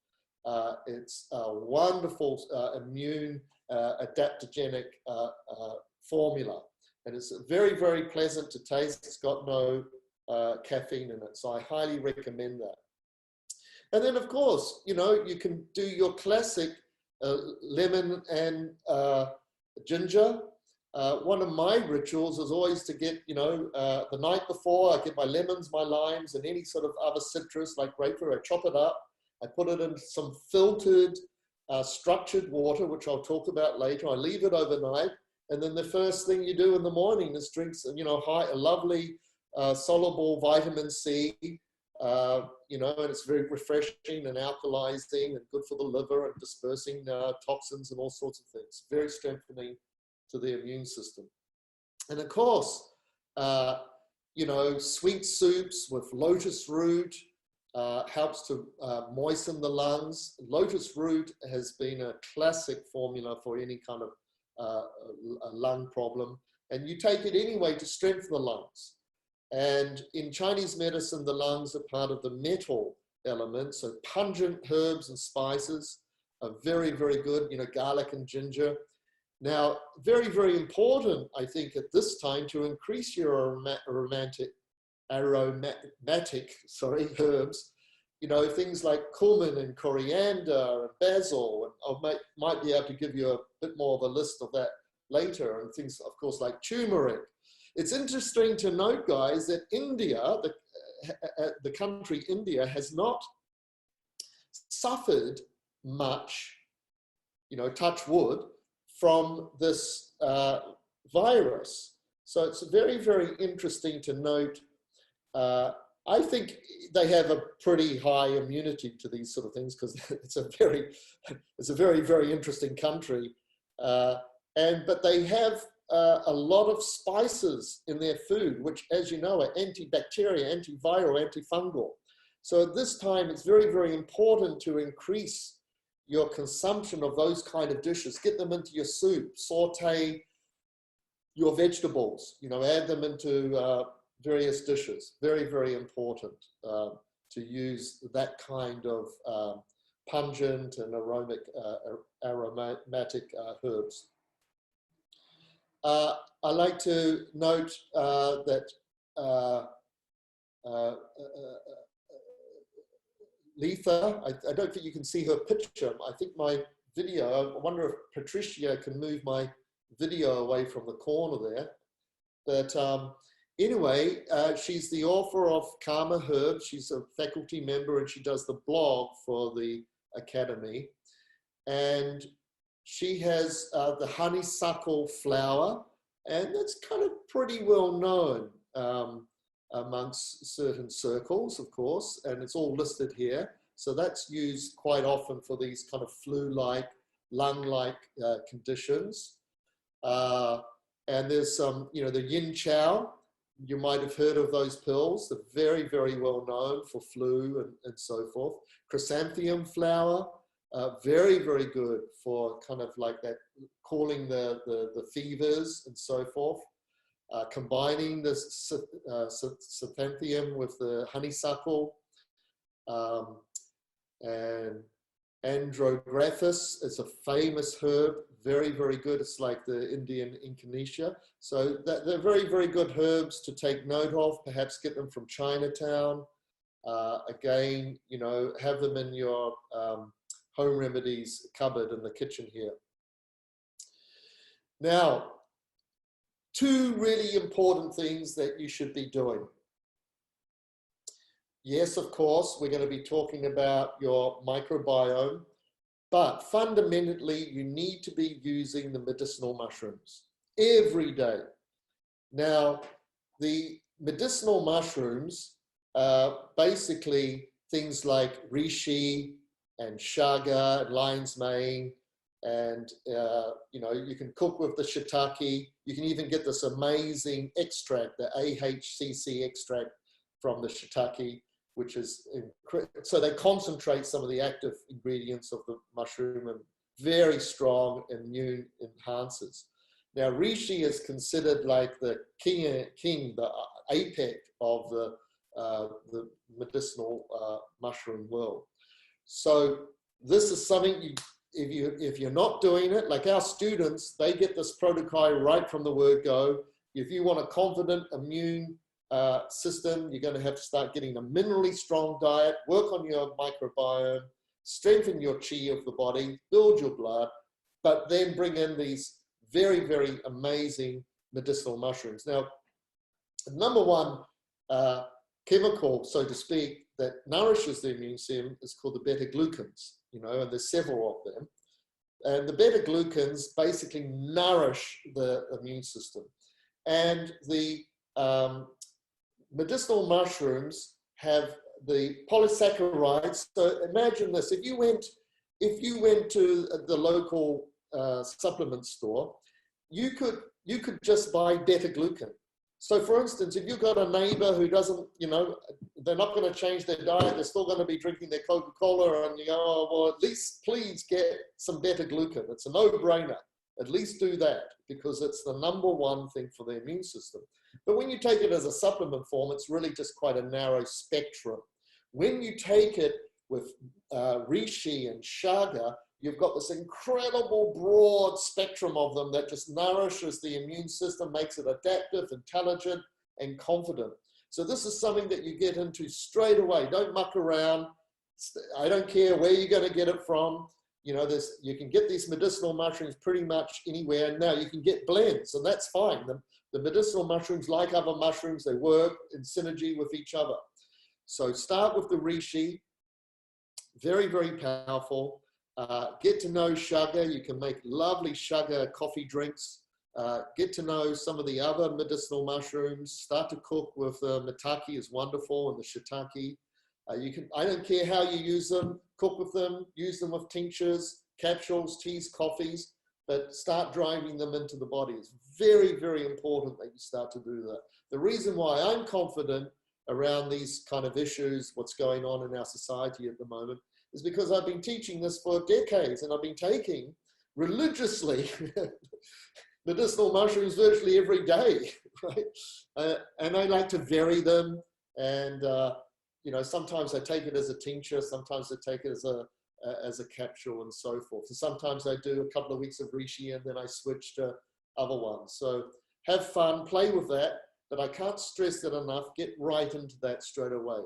It's a wonderful immune adaptogenic formula. And it's very, very pleasant to taste. It's got no caffeine in it. So I highly recommend that. And then, of course, you know, you can do your classic lemon and ginger. One of my rituals is always to get, you know, the night before, I get my lemons, my limes, and any sort of other citrus like grapefruit. I chop it up. I put it in some filtered, structured water, which I'll talk about later. I leave it overnight. And then the first thing you do in the morning is drink, you know, a lovely soluble vitamin C, you know, and it's very refreshing and alkalizing and good for the liver and dispersing toxins and all sorts of things. Very strengthening to the immune system. And of course, you know, sweet soups with lotus root helps to moisten the lungs. Lotus root has been a classic formula for any kind of a lung problem, and you take it anyway to strengthen the lungs. And in Chinese medicine, the lungs are part of the metal element, so pungent herbs and spices are very, very good, you know, garlic and ginger. Now, very, very important, I think, at this time to increase your aromatic herbs, you know, things like cumin and coriander and basil, and I might be able to give you a bit more of a list of that later, and things, of course, like turmeric. It's interesting to note, guys, that India, the country India, has not suffered much, you know, touch wood, from this virus. So it's very, very interesting to note. I think they have a pretty high immunity to these sort of things because it's a very, very interesting country. But they have a lot of spices in their food, which, as you know, are antibacterial, antiviral, antifungal. So at this time, it's very, very important to increase your consumption of those kind of dishes. Get them into your soup, saute your vegetables, you know, add them into various dishes. Very, very important to use that kind of pungent and aromatic herbs. I like to note that Letha, I don't think you can see her picture. I think my video, I wonder if Patricia can move my video away from the corner there. But anyway, she's the author of Karma Herbs. She's a faculty member and she does the blog for the Academy. And she has the honeysuckle flower, and that's kind of pretty well known amongst certain circles, of course, and it's all listed here. So that's used quite often for these kind of flu-like, lung-like conditions. And there's some, you know, the yin chow. You might have heard of those pills. They're very, very well known for flu and so forth. Chrysanthemum flower, very, very good for kind of like that, calling the fevers and so forth. Combining the Cynthium with the honeysuckle, and Andrographis is a famous herb, very, very good. It's like the Indian echinacea. So they're very, very good herbs to take note of, perhaps get them from Chinatown. Again, you know, have them in your home remedies cupboard in the kitchen here. Now, two really important things that you should be doing. Yes, of course, we're going to be talking about your microbiome, but fundamentally, you need to be using the medicinal mushrooms every day. Now, the medicinal mushrooms are basically things like reishi and chaga and lion's mane, and you know, you can cook with the shiitake. You can even get this amazing extract, the AHCC extract from the shiitake, which is so they concentrate some of the active ingredients of the mushroom and very strong immune enhancers. Now, reishi is considered like the king, the apex of the medicinal mushroom world. So this is something if you're not doing it, like our students, they get this protocol right from the word go. If you want a confident immune system, you're going to have to start getting a minerally strong diet, work on your microbiome, strengthen your chi of the body, build your blood, but then bring in these very, very amazing medicinal mushrooms. Now, the number one chemical, so to speak, that nourishes the immune system is called the beta-glucans, you know, and there's several of them. And the beta-glucans basically nourish the immune system. And the medicinal mushrooms have the polysaccharides. So imagine this: if you went to the local supplement store, you could just buy beta-glucan. So for instance, if you've got a neighbor who doesn't, you know, they're not going to change their diet, they're still going to be drinking their Coca-Cola, and you go, oh, well, at least please get some beta-glucan. It's a no-brainer. At least do that, because it's the number one thing for the immune system. But when you take it as a supplement form, it's really just quite a narrow spectrum. When you take it with reishi and chaga, you've got this incredible broad spectrum of them that just nourishes the immune system, makes it adaptive, intelligent, and confident. So this is something that you get into straight away. Don't muck around. I don't care where you're going to get it from. You know, you can get these medicinal mushrooms pretty much anywhere. Now you can get blends, and that's fine. The medicinal mushrooms, like other mushrooms, they work in synergy with each other. So start with the reishi. Very, very powerful. Get to know chaga. You can make lovely chaga coffee drinks. Get to know some of the other medicinal mushrooms. Start to cook with maitake is wonderful, and the shiitake. I don't care how you use them, cook with them, use them with tinctures, capsules, teas, coffees, but start driving them into the body. It's very, very important that you start to do that. The reason why I'm confident around these kind of issues, what's going on in our society at the moment, is because I've been teaching this for decades, and I've been taking religiously medicinal mushrooms virtually every day, right? And I like to vary them, and you know, sometimes I take it as a tincture, sometimes I take it as a capsule, and so forth. And sometimes I do a couple of weeks of reishi, and then I switch to other ones. So have fun, play with that, but I can't stress it enough. Get right into that straight away.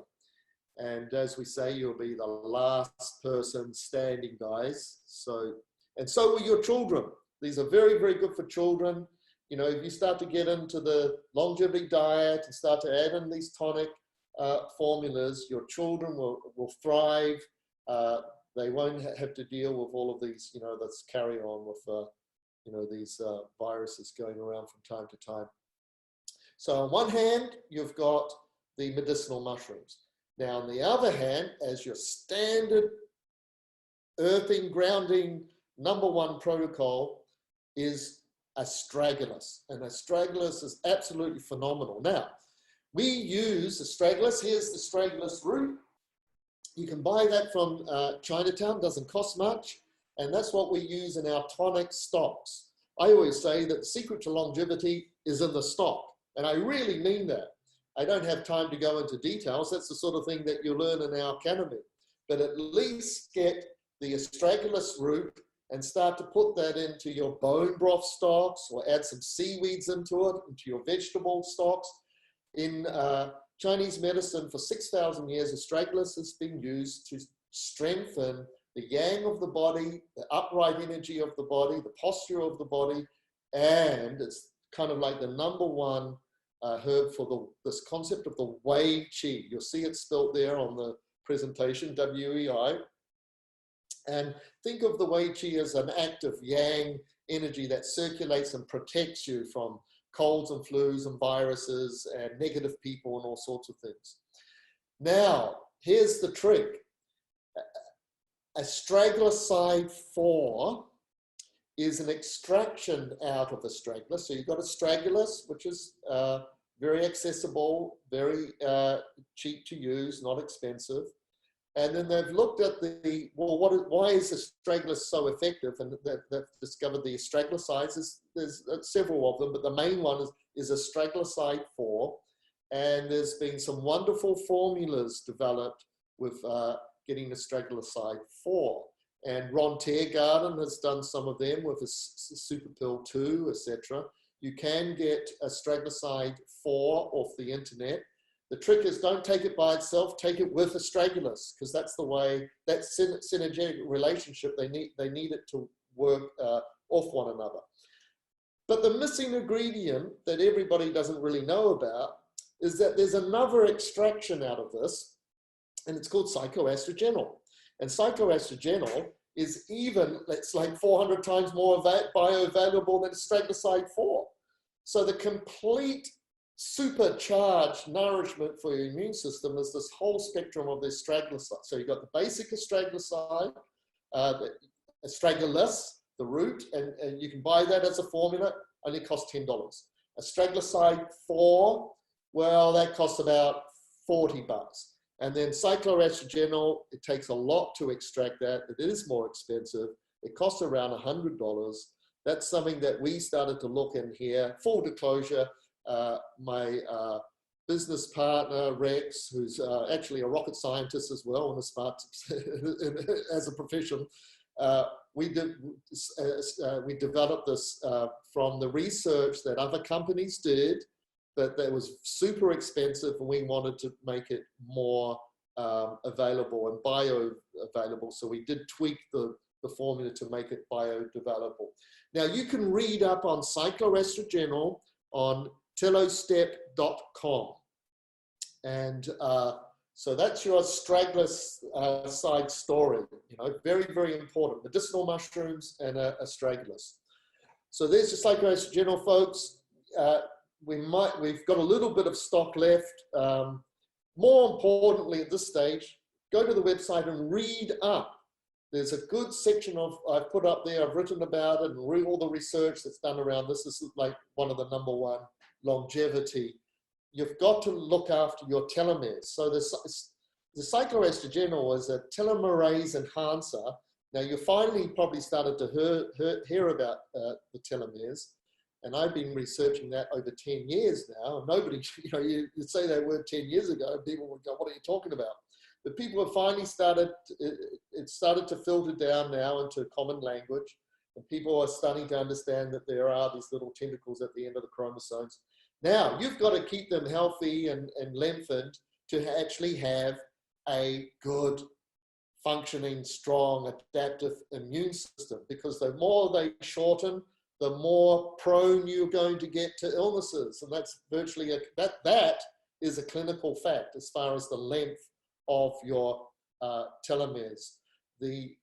And as we say, you'll be the last person standing, guys. So will your children. These are very, very good for children. You know, if you start to get into the longevity diet and start to add in these tonic formulas, your children will thrive. They won't have to deal with all of these, you know, that's carry on with, you know, these viruses going around from time to time. So on one hand, you've got the medicinal mushrooms. Now, on the other hand, as your standard earthing, grounding, number one protocol is astragalus. And astragalus is absolutely phenomenal. Now, we use astragalus. Here's the astragalus root. You can buy that from Chinatown, doesn't cost much, and that's what we use in our tonic stocks. I always say that the secret to longevity is in the stock, and I really mean that. I don't have time to go into details. That's the sort of thing that you learn in our academy, but at least get the astragalus root and start to put that into your bone broth stocks, or add some seaweeds into it, into your vegetable stocks. In Chinese medicine, for 6,000 years, astragalus has been used to strengthen the yang of the body, the upright energy of the body, the posture of the body, and it's kind of like the #1 herb for this concept of the Wei Qi. You'll see it spelled there on the presentation, W-E-I. And think of the Wei Qi as an active yang energy that circulates and protects you from colds and flus and viruses and negative people and all sorts of things. Now, here's the trick. Astragalus 4 is an extraction out of astragalus. So you've got astragalus, which is very accessible, very cheap to use, not expensive. And then they've looked at why is astragalus so effective? And they've discovered the astragalosides. There's several of them, but the main one is astragalus 4. And there's been some wonderful formulas developed with getting astragalus 4. And Ron Tiergarten has done some of them with a Super Pill 2, etc. You can get astragalus 4 off the internet. The trick is don't take it by itself, take it with astragalus, because that's the way, that synergetic relationship, they need it to work off one another. But the missing ingredient that everybody doesn't really know about is that there's another extraction out of this, and it's called cycloastragenol. And cycloastragenol is it's like 400 times more bioavailable than astragalus 4. So the complete supercharged nourishment for your immune system is this whole spectrum of the astragaloside. So you've got the basic astragaloside, the astragalus, the root, and you can buy that as a formula, only costs $10. Astragalus 4, well, that costs about $40. And then cycloastragenol, it takes a lot to extract that. It is more expensive. It costs around $100. That's something that we started to look in here. Full disclosure, my business partner, Rex, who's actually a rocket scientist as well and a smart as a profession, we developed this from the research that other companies did, but that was super expensive, and we wanted to make it more available and bioavailable. So we did tweak the formula to make it biodegradable. Now you can read up on cycloastragenol on tellostep.com. And so that's your astragalus side story, very, very important. Medicinal mushrooms and astragalus. So there's your cycloastragenol, folks. We've got a little bit of stock left. More importantly at this stage, go to the website and read up. There's a good section I've put up there, I've written about it and read all the research that's done around this. This is like one of the #1, longevity. You've got to look after your telomeres. So the cycloastragenol is a telomerase enhancer. Now you finally probably started to hear about the telomeres. And I've been researching that over 10 years now. Nobody, you say that word 10 years ago, and people would go, what are you talking about? But people have finally started to filter down now into common language. And people are starting to understand that there are these little tentacles at the end of the chromosomes. Now, you've got to keep them healthy and lengthened to actually have a good, functioning, strong, adaptive immune system. Because the more they shorten, the more prone you're going to get to illnesses. And that's virtually, that is a clinical fact as far as the length of your telomeres. The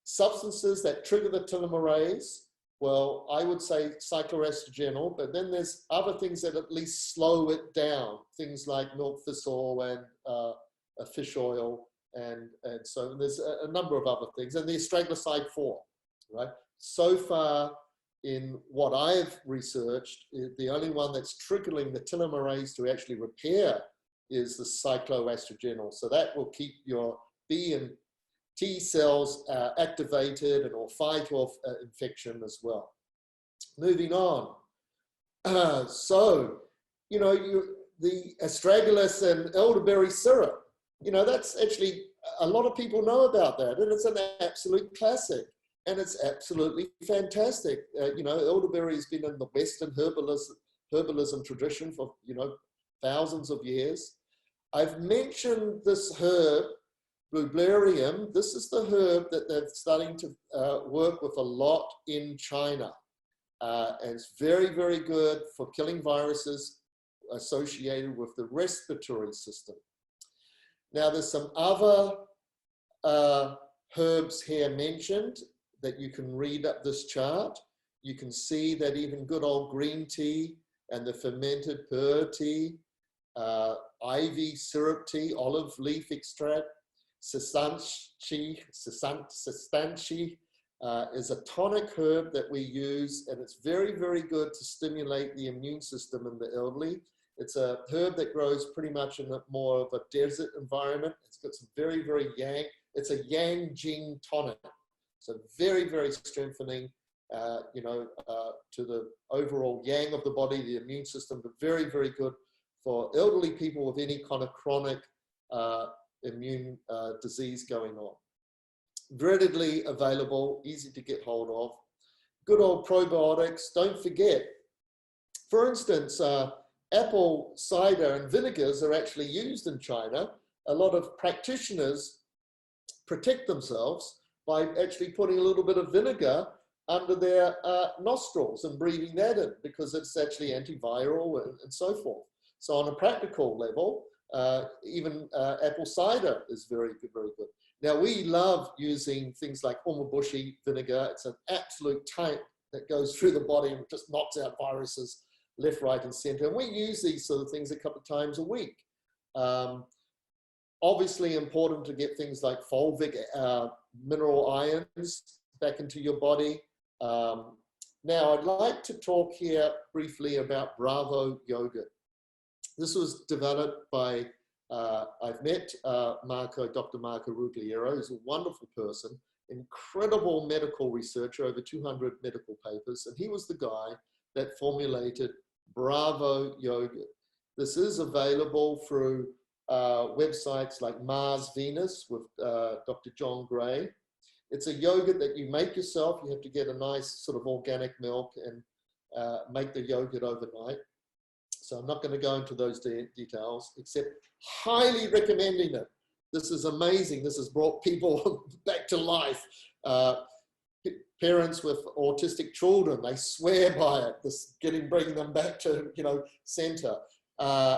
substances that trigger the telomerase, well, I would say cycloastragenol, but then there's other things that at least slow it down, things like milk thistle and fish oil, and so there's a number of other things, and the astragalus 4, right? So far, in what I've researched, the only one that's triggering the telomerase to actually repair is the cycloastragenol. So that will keep your B and T cells activated and will fight off infection as well. Moving on. So, you know, the astragalus and elderberry syrup, you know, that's actually, a lot of people know about that, and it's an absolute classic, and it's absolutely fantastic. You know, elderberry has been in the Western herbalism tradition for, you know, thousands of years. I've mentioned this herb, Blueblarium. This is the herb that they're starting to work with a lot in China. And it's very, very good for killing viruses associated with the respiratory system. Now, there's some other herbs here mentioned that you can read up this chart. You can see that even good old green tea and the fermented pu'er tea, ivy syrup tea, olive leaf extract, sistanchi is a tonic herb that we use, and it's very, very good to stimulate the immune system in the elderly. It's a herb that grows pretty much in more of a desert environment. It's got some very, very yang. It's a yang jing tonic. So very, very strengthening, you know, to the overall yang of the body, the immune system, but very, very good for elderly people with any kind of chronic immune disease going on. Readily available, easy to get hold of. Good old probiotics. Don't forget, for instance, apple cider and vinegars are actually used in China. A lot of practitioners protect themselves by actually putting a little bit of vinegar under their nostrils and breathing that in, because it's actually antiviral and so forth. So on a practical level, even apple cider is very good, very good. Now, we love using things like umeboshi vinegar. It's an absolute tank that goes through the body and just knocks out viruses left, right, and center. And we use these sort of things a couple of times a week. Obviously important to get things like fulvic mineral ions back into your body. Now, I'd like to talk here briefly about Bravo yogurt. This was developed by, I've met Dr. Marco Rugliero, who's a wonderful person, incredible medical researcher, over 200 medical papers, and he was the guy that formulated Bravo yogurt. This is available through websites like Mars Venus with Dr. John Gray. It's a yogurt that you make yourself. You have to get a nice sort of organic milk and make the yogurt overnight. So I'm not going to go into those details, except highly recommending it. This is amazing. This has brought people back to life. Parents with autistic children, they swear by it. This bringing them back to, you know, center.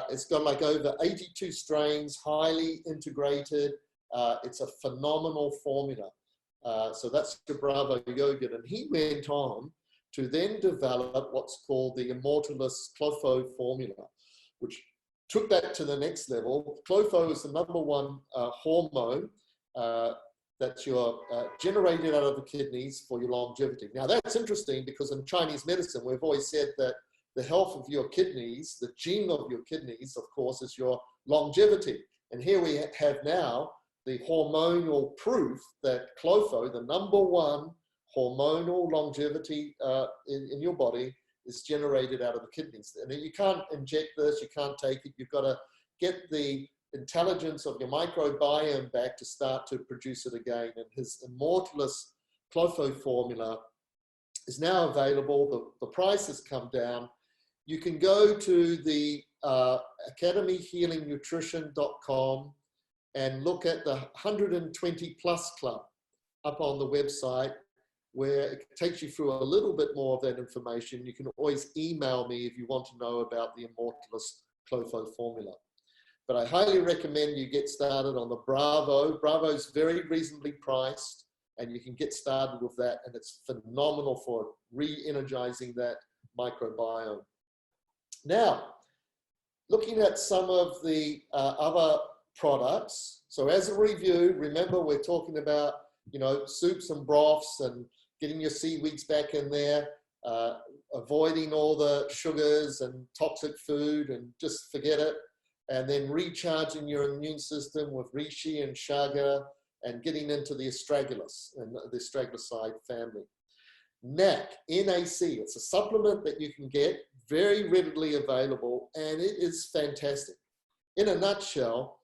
It's got like over 82 strains, highly integrated. It's a phenomenal formula. So that's the Bravo yogurt. And he went on to then develop what's called the Immortalis Klotho formula, which took that to the next level. Klotho is the #1 hormone that you're generated out of the kidneys for your longevity. Now that's interesting, because in Chinese medicine, we've always said that the health of your kidneys, the gene of your kidneys, of course, is your longevity. And here we have now the hormonal proof that Klotho, the #1 hormonal longevity in your body, is generated out of the kidneys. And you can't inject this, you can't take it. You've got to get the intelligence of your microbiome back to start to produce it again. And his Immortalis Klotho formula is now available. The price has come down. You can go to the academyhealingnutrition.com and look at the 120 Plus Club up on the website, where it takes you through a little bit more of that information. You can always email me if you want to know about the Immortalis Klotho formula. But I highly recommend you get started on the Bravo. Bravo's very reasonably priced, and you can get started with that, and it's phenomenal for re-energizing that microbiome. Now, looking at some of the other products. So as a review, remember we're talking about, you know, soups and broths and getting your seaweeds back in there, avoiding all the sugars and toxic food and just forget it. and then recharging your immune system with reishi and chaga, and getting into the astragalus and the astragaloside family. NAC, N-A-C, it's a supplement that you can get, very readily available, and it is fantastic. In a nutshell,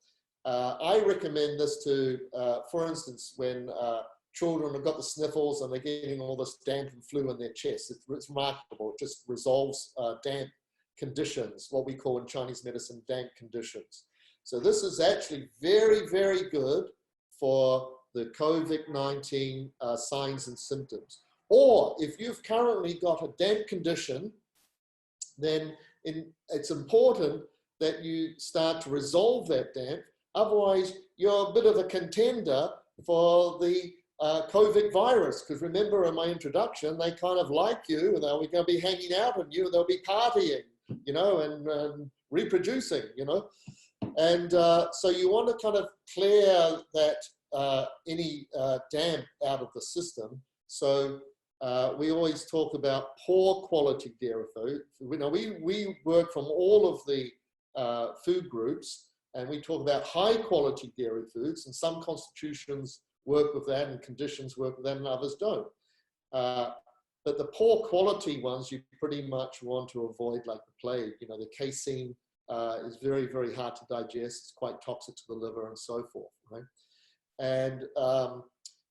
I recommend this to, for instance, when children have got the sniffles and they're getting all this damp and flu in their chest. It's remarkable. It just resolves damp conditions, what we call in Chinese medicine damp conditions. So this is actually very, very good for the COVID-19 signs and symptoms. Or if you've currently got a damp condition, then it's important that you start to resolve that damp. Otherwise, you're a bit of a contender for the COVID virus, because remember in my introduction, they kind of like you, and they're going to be hanging out on you, and they'll be partying, you know, and reproducing, you know. And so you want to kind of clear that any damp out of the system. So we always talk about poor quality dairy food. You know, we work from all of the food groups, and we talk about high quality dairy foods, and some constitutions work with that and conditions work with that and others don't. But the poor quality ones you pretty much want to avoid like the plague. You know, the casein is very, very hard to digest. It's quite toxic to the liver and so forth, right? And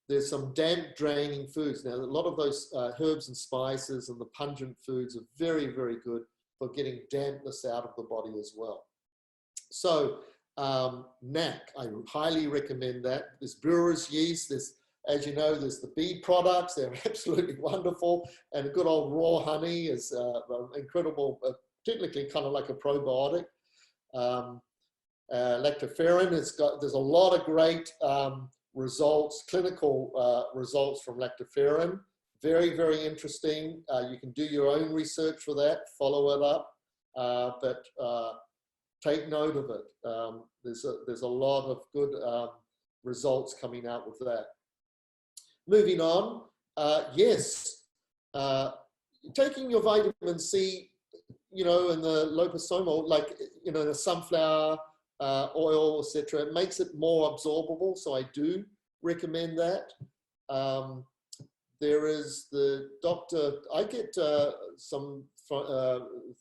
there's some damp draining foods. Now, a lot of those herbs and spices and the pungent foods are very, very good for getting dampness out of the body as well. So NAC, I highly recommend that. There's brewer's yeast, there's, as you know, there's the bee products, they're absolutely wonderful, and a good old raw honey is incredible, technically kind of like a probiotic. Lactoferrin, there's a lot of great results, clinical results from lactoferrin. Very, very interesting. You can do your own research for that, follow it up, but take note of it. There's a lot of good results coming out with that. Moving on, yes, taking your vitamin C, you know, in the liposomal, like, you know, the sunflower oil, etc., it makes it more absorbable, so I do recommend that. There is the doctor, I get some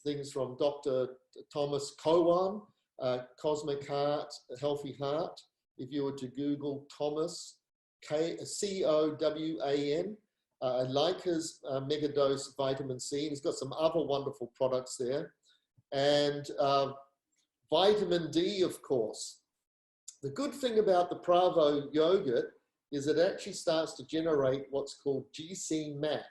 things from Dr. Thomas Cowan, Cosmic Heart, Healthy Heart. If you were to Google Thomas, C-O-W-A-N, I like his mega dose vitamin C. He's got some other wonderful products there. And vitamin D, of course. The good thing about the Pravo yogurt is it actually starts to generate what's called GC-MAF,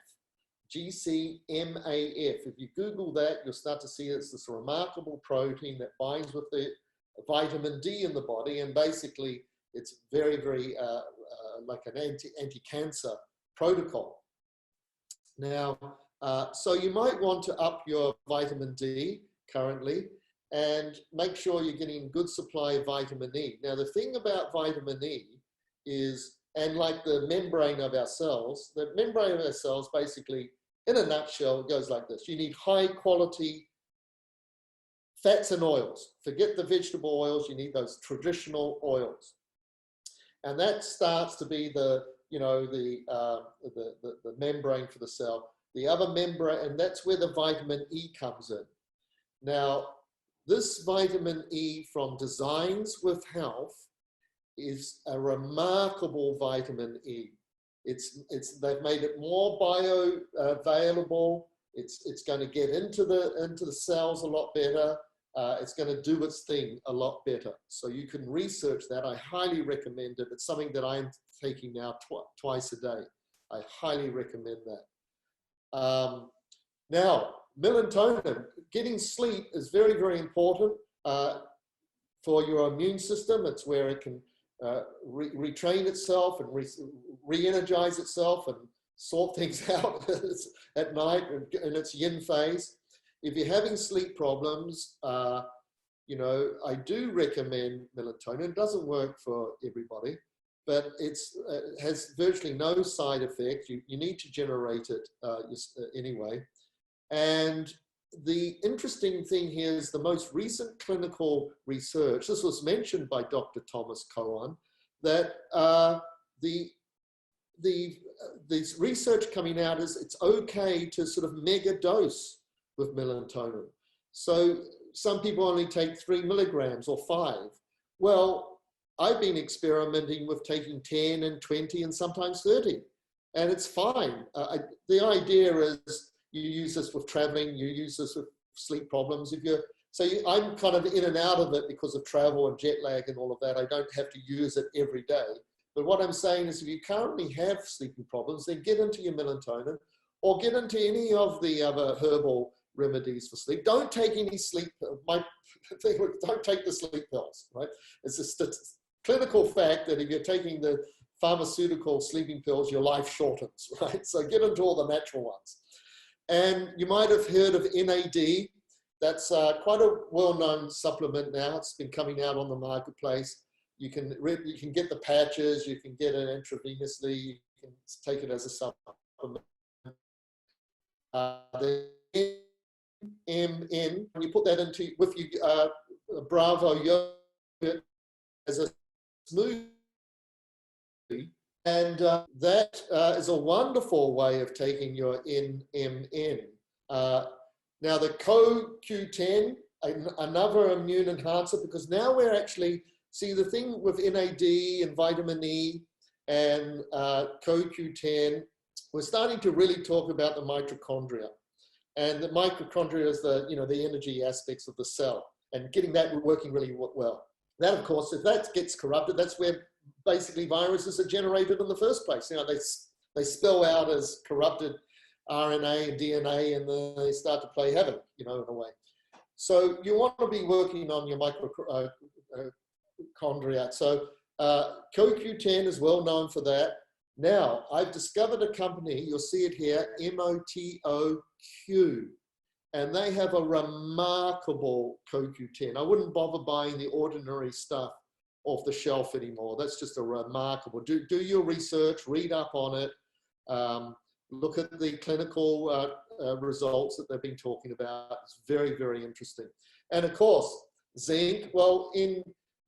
GC-MAF. If you Google that, you'll start to see it's this remarkable protein that binds with the vitamin D in the body, and basically it's very, very like an anti-cancer protocol. Now, so you might want to up your vitamin D currently, and make sure you're getting good supply of vitamin E. Now, the thing about vitamin E is, and like the membrane of our cells, the membrane of our cells basically, in a nutshell, it goes like this. You need high quality fats and oils. Forget the vegetable oils, you need those traditional oils. And that starts to be the, you know, the membrane for the cell. The other membrane, and that's where the vitamin E comes in. Now, this vitamin E from Designs with Health is a remarkable vitamin E. They've made it more bioavailable. It's going to get into the cells a lot better. It's going to do its thing a lot better. So you can research that. I highly recommend it. It's something that I'm taking now twice a day. I highly recommend that. Now, melatonin, getting sleep is very, very important for your immune system. It's where it can retrain itself and re-energize itself and sort things out at night in its yin phase. If you're having sleep problems, you know, I do recommend melatonin. It doesn't work for everybody, but it has virtually no side effects. You need to generate it anyway. And the interesting thing here is the most recent clinical research, this was mentioned by Dr. Thomas Cohen, that this research coming out is it's okay to sort of mega dose with melatonin. So some people only take 3 milligrams or 5. Well, I've been experimenting with taking 10 and 20 and sometimes 30, and it's fine. The idea is you use this with traveling, you use this with sleep problems. I'm kind of in and out of it because of travel and jet lag and all of that. I don't have to use it every day. But what I'm saying is if you currently have sleeping problems, then get into your melatonin or get into any of the other herbal remedies for sleep. Don't take any sleep, don't take the sleep pills, right? It's a clinical fact that if you're taking the pharmaceutical sleeping pills, your life shortens, right? So get into all the natural ones. And you might have heard of NAD. That's quite a well-known supplement now. It's been coming out on the marketplace. You can get the patches, you can get it intravenously, you can take it as a supplement. The MN, when you put that into, with your Bravo yogurt as a smoothie, and that is a wonderful way of taking your NMN. Now the CoQ10, another immune enhancer, because now we're actually, see the thing with NAD and vitamin E and CoQ10, we're starting to really talk about the mitochondria. And the mitochondria is the energy aspects of the cell and getting that working really well. That, of course, if that gets corrupted, that's where basically viruses are generated in the first place. They spill out as corrupted RNA and DNA, and then they start to play havoc, in a way. So you want to be working on your mitochondria. So CoQ10 is well known for that. Now, I've discovered a company, you'll see it here, MOTOQ, and they have a remarkable CoQ10. I wouldn't bother buying the ordinary stuff off the shelf anymore. That's just a remarkable. Do your research, read up on it, look at the clinical results that they've been talking about. It's very, very interesting. And of course, zinc, well, in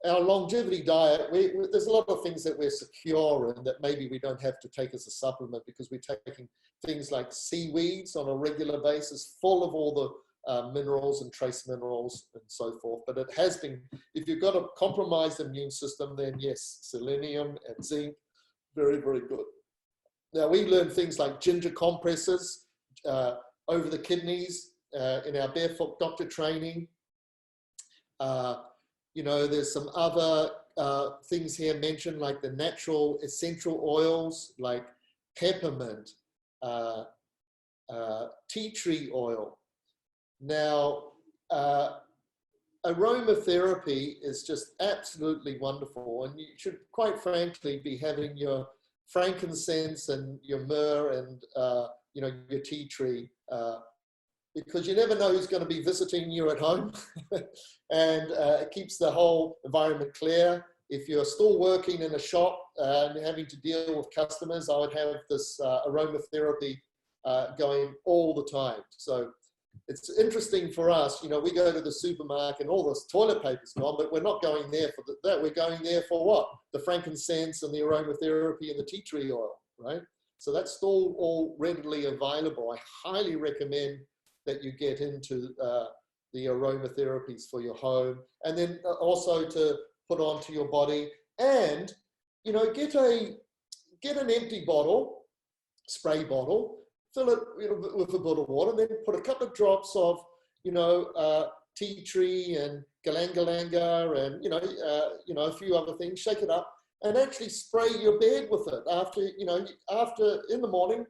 our longevity diet, there's a lot of things that we're secure in that maybe we don't have to take as a supplement because we're taking things like seaweeds on a regular basis, full of all the minerals and trace minerals and so forth. But it has been, if you've got a compromised immune system, then yes, selenium and zinc, very, very good. Now, we learned things like ginger compresses over the kidneys in our barefoot doctor training. There's some other things here mentioned, like the natural essential oils, like peppermint, tea tree oil. Now, aromatherapy is just absolutely wonderful, and you should, quite frankly, be having your frankincense and your myrrh and your tea tree, because you never know who's going to be visiting you at home, and it keeps the whole environment clear. If you're still working in a shop and having to deal with customers, I would have this aromatherapy going all the time. So it's interesting for us, we go to the supermarket and all this toilet paper's gone, but we're not going there for that. We're going there for what? The frankincense and the aromatherapy and the tea tree oil, right? So that's still all readily available. I highly recommend that you get into the aromatherapies for your home, and then also to put onto your body. And, get an empty bottle, spray bottle, fill it with a bottle of water, and then put a couple of drops of, tea tree and galangalanga and, a few other things, shake it up, and actually spray your bed with it after in the morning,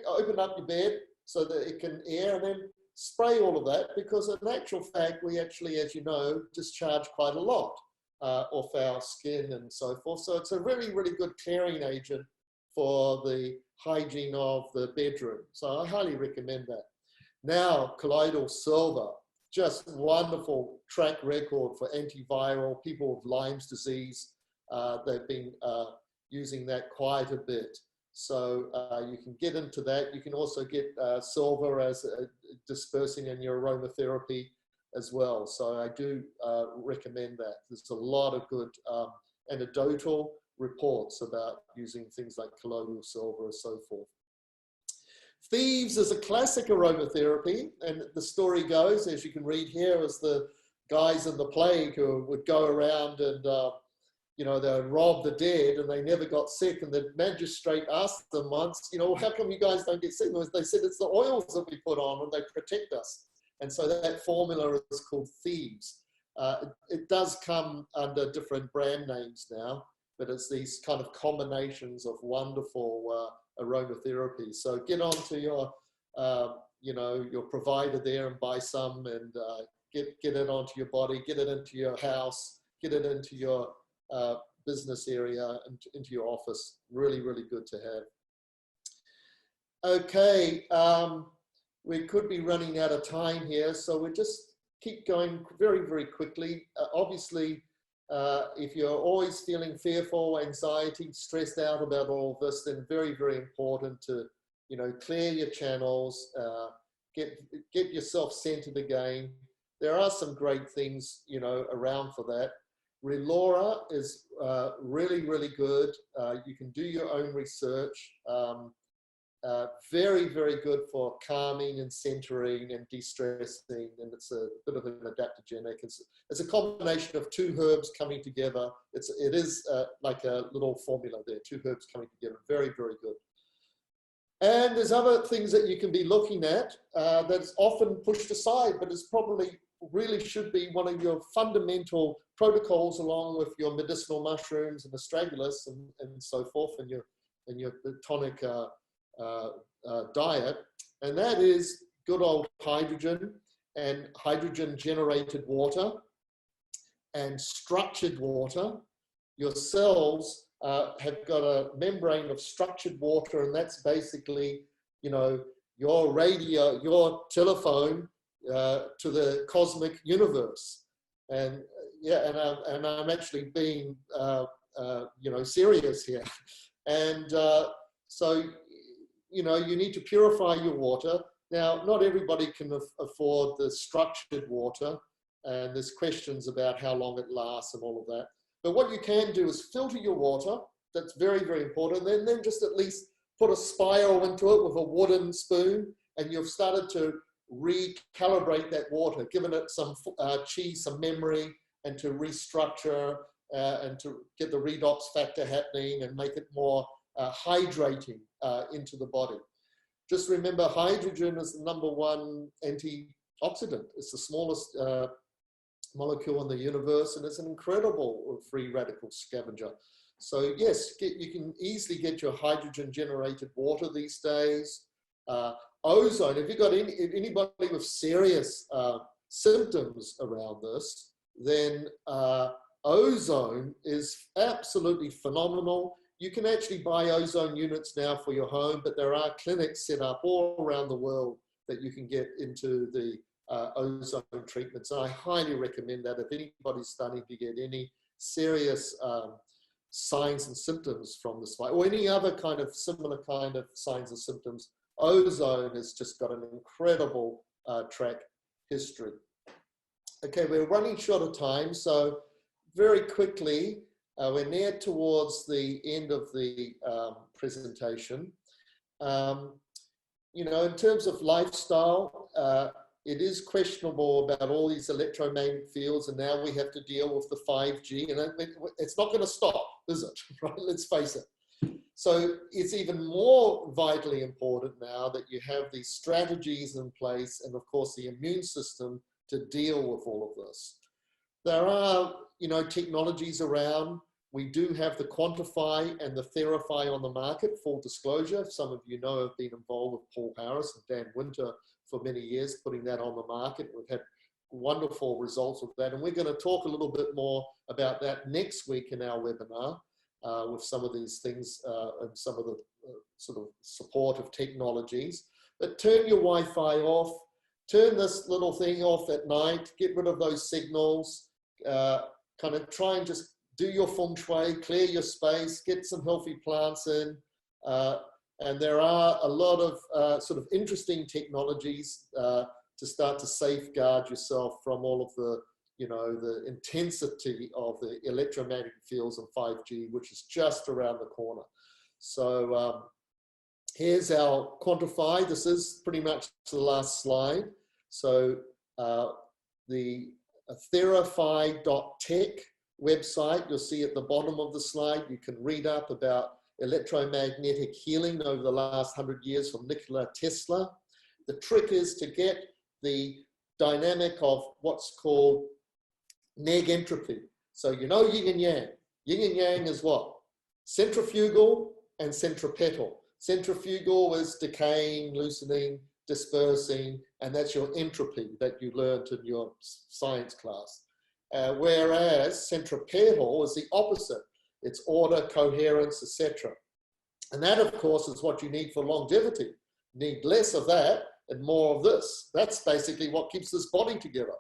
open up your bed so that it can air, and then spray all of that, because in actual fact, we actually, as you know, discharge quite a lot off our skin and so forth. So it's a really, really good clearing agent for the hygiene of the bedroom. So I highly recommend that. Now, colloidal silver, just wonderful track record for antiviral, people with Lyme's disease. They've been using that quite a bit. So you can get into that. You can also get silver as dispersing in your aromatherapy as well. So I do recommend that. There's a lot of good anecdotal reports about using things like colloidal silver and so forth. Thieves is a classic aromatherapy, and the story goes, as you can read here, is the guys in the plague who would go around and you know, they would rob the dead and they never got sick. And the magistrate asked them once, you know, how come you guys don't get sick? They said, it's the oils that we put on and they protect us. And so that formula is called Thieves. It does come under different brand names now, but it's these kind of combinations of wonderful aromatherapy. So get onto your, you know, your provider there and buy some, and get it onto your body, get it into your house, get it into your business area and into your office. Really, really good to have. Okay, we could be running out of time here, so we'll just keep going very, very quickly. Obviously, if you're always feeling fearful, anxiety, stressed out about all of this, then very, very important to, you know, clear your channels, get yourself centered again. There are some great things, you know, around for that. Relora is really, really good. You can do your own research. Very, very good for calming and centering and de-stressing, and it's a bit of an adaptogenic. It's a combination of two herbs coming together. It is like a little formula there, two herbs coming together. Very, very good. And there's other things that you can be looking at that's often pushed aside, but it's probably really should be one of your fundamental protocols, along with your medicinal mushrooms and astragalus and so forth, and your tonic diet, and that is good old hydrogen and hydrogen generated water and structured water. Your cells have got a membrane of structured water, and that's basically, you know, your radio, your telephone to the cosmic universe. And yeah, and I'm actually being you know, serious here. And so, you know, you need to purify your water. Now, not everybody can afford the structured water, and there's questions about how long it lasts and all of that. But what you can do is filter your water. That's very, very important. And then just at least put a spiral into it with a wooden spoon, and you've started to recalibrate that water, giving it some chi, some memory, and to restructure and to get the redox factor happening and make it more hydrating into the body. Just remember, hydrogen is the #1 antioxidant. It's the smallest molecule in the universe, and it's an incredible free radical scavenger. So yes, you can easily get your hydrogen generated water these days. Ozone, if you've got anybody with serious symptoms around this, then ozone is absolutely phenomenal. You can actually buy ozone units now for your home, but there are clinics set up all around the world that you can get into the ozone treatments. And I highly recommend that if anybody's starting to get any serious signs and symptoms from this, or any other kind of similar kind of signs and symptoms, ozone has just got an incredible track history. Okay, we're running short of time, so very quickly, we're near towards the end of the presentation. You know, in terms of lifestyle, it is questionable about all these electromagnetic fields, and now we have to deal with the 5G, and it's not going to stop, is it? Right? Let's face it. So it's even more vitally important now that you have these strategies in place, and of course the immune system to deal with all of this. There are, you know, technologies around. We do have the QUANTAPHI and the THERAPHI on the market, full disclosure. Some of you know I've been involved with Paul Harris and Dan Winter for many years, putting that on the market. We've had wonderful results with that. And we're going to talk a little bit more about that next week in our webinar with some of these things and some of the sort of supportive technologies. But turn your Wi-Fi off, turn this little thing off at night, get rid of those signals, kind of try and just do your feng shui, clear your space, get some healthy plants in, And there are a lot of sort of interesting technologies to start to safeguard yourself from all of the, you know, the intensity of the electromagnetic fields of 5G, which is just around the corner. So here's our quantify. This is pretty much the last slide. So the THERAPHI.tech website, you'll see at the bottom of the slide, you can read up about electromagnetic healing over the last 100 years from Nikola Tesla. The trick is to get the dynamic of what's called neg entropy. So you know yin and yang. Yin and yang is what? Centrifugal and centripetal. Centrifugal is decaying, loosening, dispersing, and that's your entropy that you learned in your science class. Whereas centripetal is the opposite. It's order, coherence, etc. And that, of course, is what you need for longevity. You need less of that and more of this. That's basically what keeps this body together.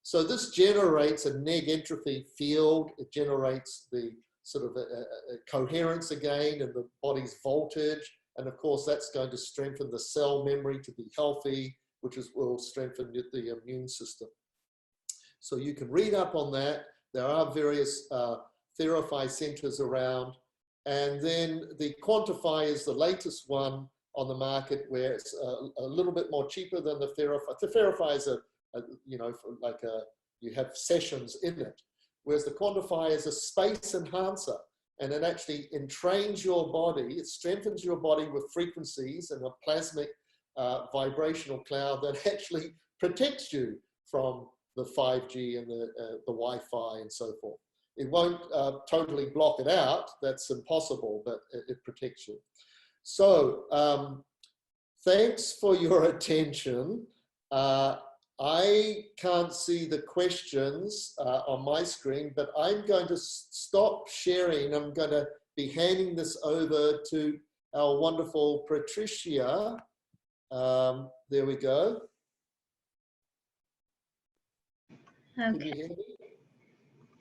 So this generates a neg entropy field. It generates the sort of a coherence again in the body's voltage. And of course, that's going to strengthen the cell memory to be healthy, which will strengthen the immune system. So you can read up on that. There are various THERAPHI centers around. And then the QUANTAPHI is the latest one on the market, where it's a little bit more cheaper than the THERAPHI. The THERAPHI is you know, like you have sessions in it, whereas the QUANTAPHI is a space enhancer, and it actually entrains your body. It strengthens your body with frequencies and a plasmic vibrational cloud that actually protects you from the 5G and the Wi-Fi and so forth. It won't totally block it out. That's impossible, but it protects you. So thanks for your attention. I can't see the questions on my screen, but I'm going to stop sharing. I'm going to be handing this over to our wonderful Patricia. There we go. Okay.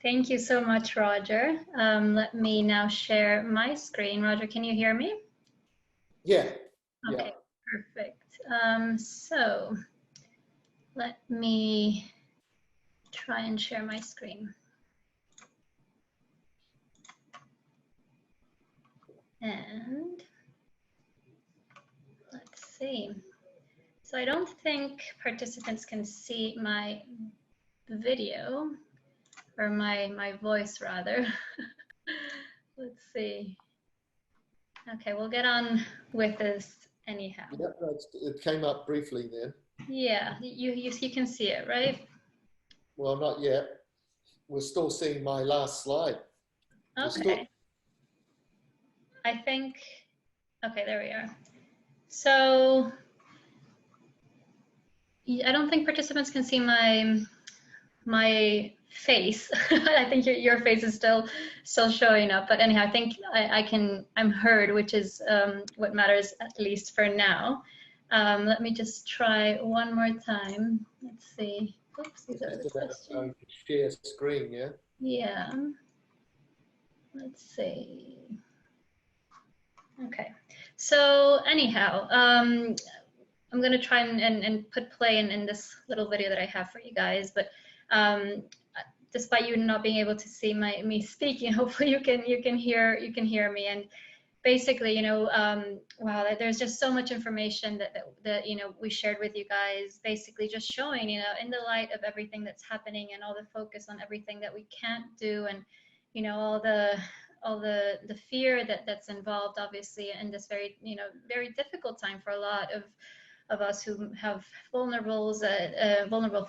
Thank you so much, Roger. Let me now share my screen. Roger, can you hear me? Yeah. Okay, yeah. Perfect. So let me try and share my screen. And let's see. So I don't think participants can see my video, or my voice rather. Let's see. Okay, we'll get on with this anyhow. Yeah, it came up briefly then. Yeah, you can see it, right? Well, not yet. We're still seeing my last slide. Okay. I think, okay, there we are. So I don't think participants can see my face. I think your face is still showing up, but anyhow, I think I'm heard, which is what matters, at least for now. Let me just try one more time. Let's see. Oops, these are the questions. Share screen, yeah? Yeah. Let's see. Okay. So anyhow, I'm going to try and put play in this little video that I have for you guys, but despite you not being able to see me speaking, hopefully you can hear me. And basically, you know, wow, there's just so much information that you know, we shared with you guys, basically just showing, you know, in the light of everything that's happening and all the focus on everything that we can't do, and you know, all the fear that's involved, obviously, in this very, you know, very difficult time for a lot of us who have vulnerable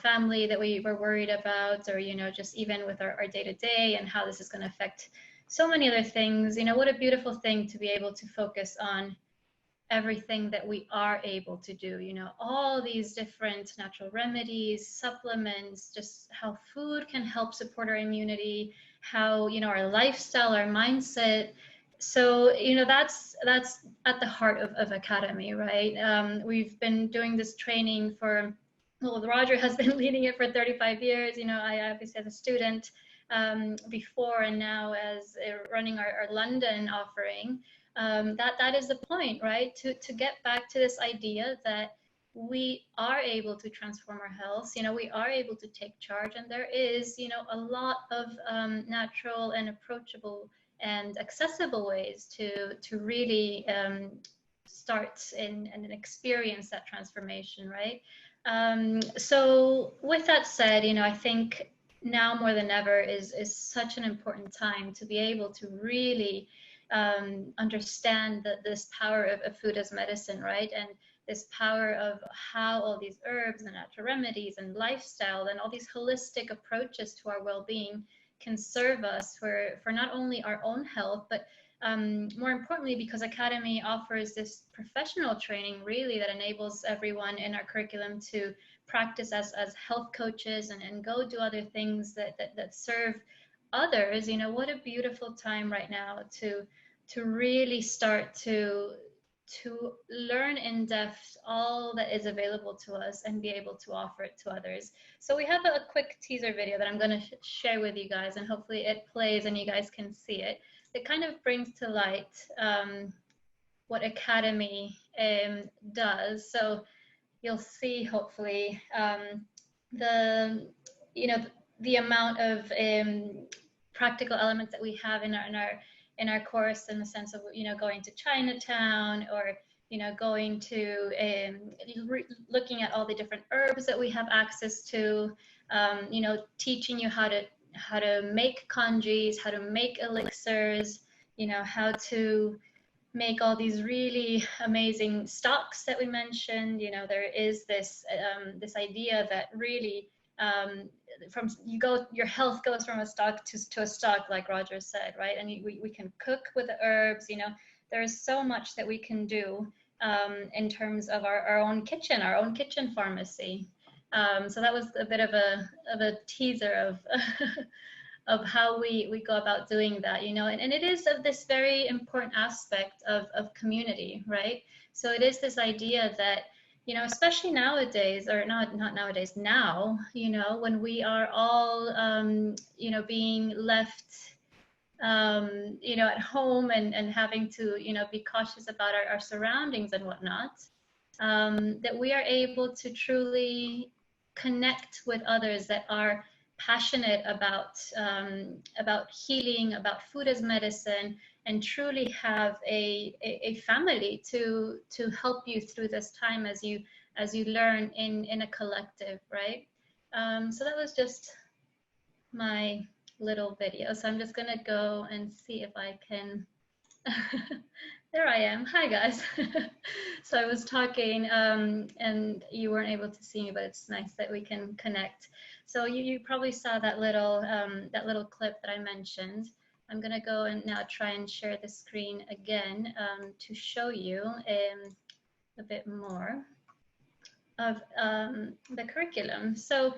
family that we were worried about, or, you know, just even with our day-to-day and how this is going to affect so many other things. You know, what a beautiful thing to be able to focus on everything that we are able to do, you know, all these different natural remedies, supplements, just how food can help support our immunity, how, you know, our lifestyle, our mindset. So, you know, that's at the heart of Academy, right? We've been doing this training for, well, Roger has been leading it for 35 years. You know, I obviously as a student before, and now as running our London offering. that is the point, right? To get back to this idea that we are able to transform our health, we are able to take charge, and there is, a lot of natural and approachable and accessible ways to really start and experience that transformation, right? So with that said, I think now more than ever is such an important time to be able to really understand that this power of food as medicine, right? And this power of how all these herbs and natural remedies and lifestyle and all these holistic approaches to our well-being can serve us for not only our own health, but more importantly, because Academy offers this professional training really that enables everyone in our curriculum to practice as health coaches and go do other things that serve others. What a beautiful time right now to really start to learn in depth all that is available to us and be able to offer it to others. So we have a quick teaser video that I'm going to share with you guys, and hopefully it plays and you guys can see it. It kind of brings to light what Academy does. So you'll see hopefully the the amount of practical elements that we have in our course, in the sense of going to Chinatown, or going to looking at all the different herbs that we have access to, teaching you how to make kanjis, how to make elixirs, how to make all these really amazing stocks that we mentioned. There is this this idea that really your health goes from a stock to a stock, like Roger said, right? And we can cook with the herbs. There is so much that we can do in terms of our own kitchen pharmacy. So that was a bit of a teaser of of how we go about doing that, and it is of this very important aspect of community, right? So it is this idea that, especially nowadays, or not nowadays, now, when we are all, being left, at home and having to, be cautious about our surroundings and whatnot, that we are able to truly connect with others that are passionate about healing, about food as medicine, and truly have a family to help you through this time as you learn in a collective, right? So that was just my little video. So I'm just gonna go and see if I can. There I am. Hi guys. So I was talking and you weren't able to see me, but it's nice that we can connect. So you probably saw that little clip that I mentioned. I'm gonna go and now try and share the screen again to show you a bit more of the curriculum. So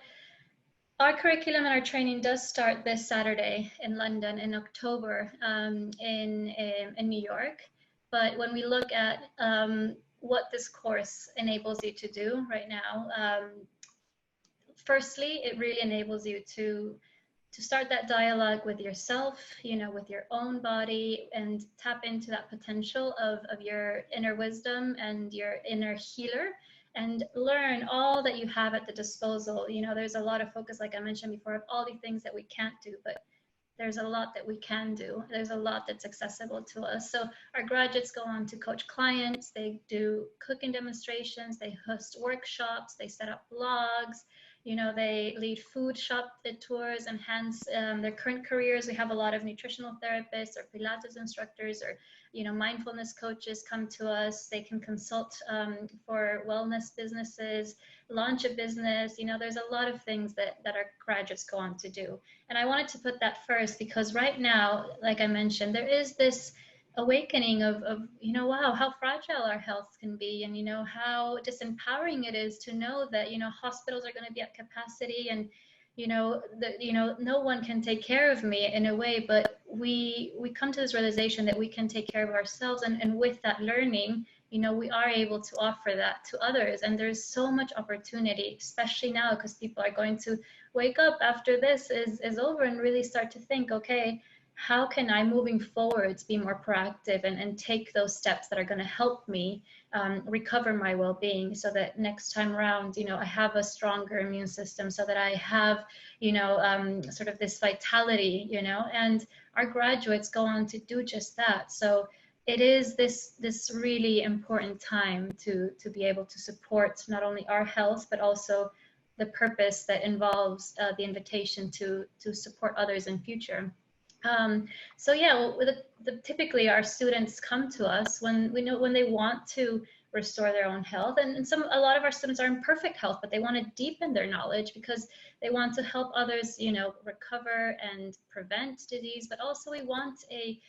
our curriculum and our training does start this Saturday in London, in October in New York. But when we look at what this course enables you to do right now, firstly, it really enables you to start that dialogue with yourself, with your own body, and tap into that potential of your inner wisdom and your inner healer, and learn all that you have at the disposal. There's a lot of focus, like I mentioned before, of all the things that we can't do, but there's a lot that we can do. There's a lot that's accessible to us. So our graduates go on to coach clients, they do cooking demonstrations, they host workshops, they set up blogs, they lead food shop tours, enhance their current careers. We have a lot of nutritional therapists or Pilates instructors or mindfulness coaches come to us. They can consult for wellness businesses, launch a business. There's a lot of things that our graduates go on to do. And I wanted to put that first because right now, like I mentioned, there is this awakening of wow, how fragile our health can be, and how disempowering it is to know that hospitals are going to be at capacity, and no one can take care of me in a way, but we come to this realization that we can take care of ourselves, and with that learning, we are able to offer that to others. And there's so much opportunity, especially now, because people are going to wake up after this is over and really start to think, okay, how can I moving forwards be more proactive and take those steps that are going to help me recover my well-being, so that next time around, you know, I have a stronger immune system, so that I have, you know, sort of this vitality, you know. And our graduates go on to do just that. So it is this really important time to be able to support not only our health, but also the purpose that involves the invitation to support others in future. So yeah, well, typically our students come to us when they want to restore their own health, and a lot of our students are in perfect health, but they want to deepen their knowledge because they want to help others, you know, recover and prevent disease. But also we want a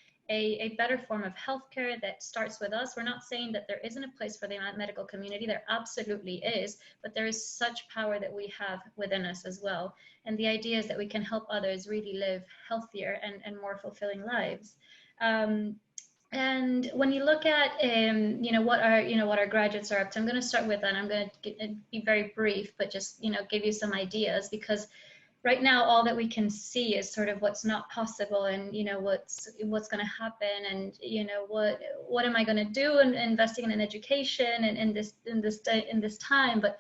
better form of healthcare that starts with us. We're not saying that there isn't a place for the medical community. There absolutely is, but there is such power that we have within us as well. And the idea is that we can help others really live healthier and more fulfilling lives. And when you look at, you know, what our graduates are up to, I'm going to start with that. I'm going to be very brief, but just, you know, give you some ideas, because right now all that we can see is sort of what's not possible, and you know what's going to happen, and you know what am I going to do in investing in education and in this time. But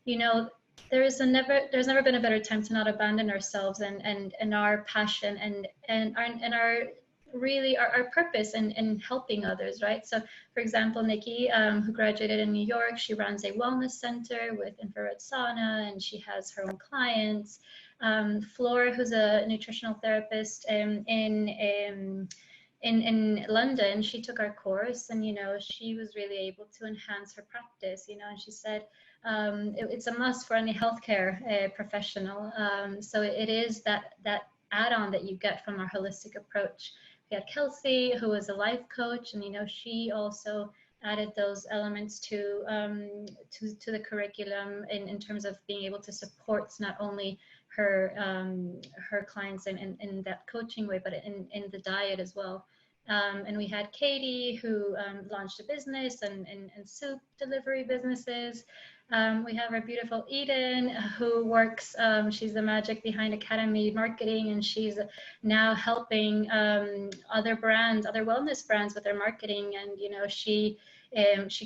you know, there's never been a better time to not abandon ourselves and our passion and our really our purpose in helping others, right? So for example, Nikki, who graduated in New York, she runs a wellness center with infrared sauna, and she has her own clients. Flora, who's a nutritional therapist in London, she took our course, and you know, she was really able to enhance her practice, you know. And she said it's a must for any healthcare professional. So it is that add-on that you get from our holistic approach. We had Kelsey, who was a life coach, and you know, she also added those elements to the curriculum in terms of being able to support not only her clients in that coaching way, but in the diet as well. And we had Katie, who launched a business and soup delivery businesses. We have our beautiful Eden, who works, she's the magic behind Academy Marketing, and she's now helping other brands, other wellness brands with their marketing. And, you know, she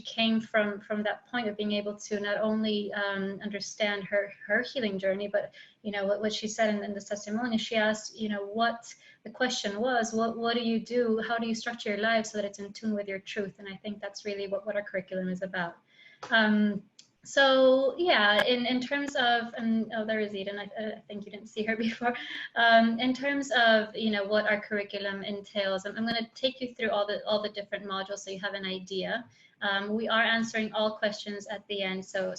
came from that point of being able to not only understand her healing journey, but, you know, what she said in the testimony, she asked, you know, the question was, what do you do? How do you structure your life so that it's in tune with your truth? And I think that's really what our curriculum is about. So yeah, in terms of, oh, there is Eden. I think you didn't see her before. In terms of, you know, what our curriculum entails, I'm going to take you through all the different modules so you have an idea. We are answering all questions at the end, so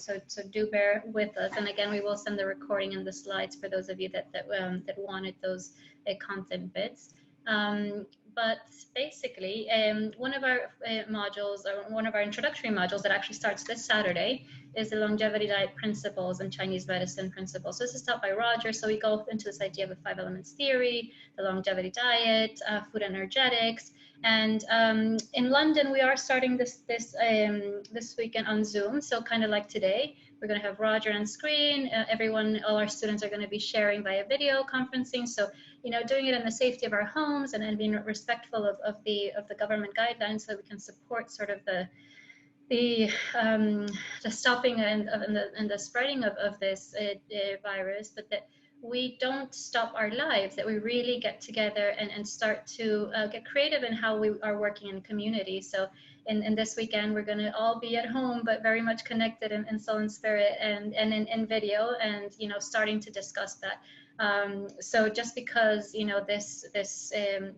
do bear with us. And again, we will send the recording and the slides for those of you that wanted those content bits. But basically, one of our modules, or one of our introductory modules that actually starts this Saturday, is the longevity diet principles and Chinese medicine principles. So this is taught by Roger. So we go into this idea of the 5 elements theory, the longevity diet, food energetics. And in London, we are starting this weekend on Zoom. So kind of like today, we're going to have Roger on screen. All our students are going to be sharing via video conferencing. So, you know, doing it in the safety of our homes and being respectful of the government guidelines, so we can support sort of the stopping and the spreading of this virus, but that we don't stop our lives, that we really get together and start to get creative in how we are working in community. So in this weekend, we're going to all be at home, but very much connected in soul and spirit and in video, and, you know, starting to discuss that. So just because, you know, this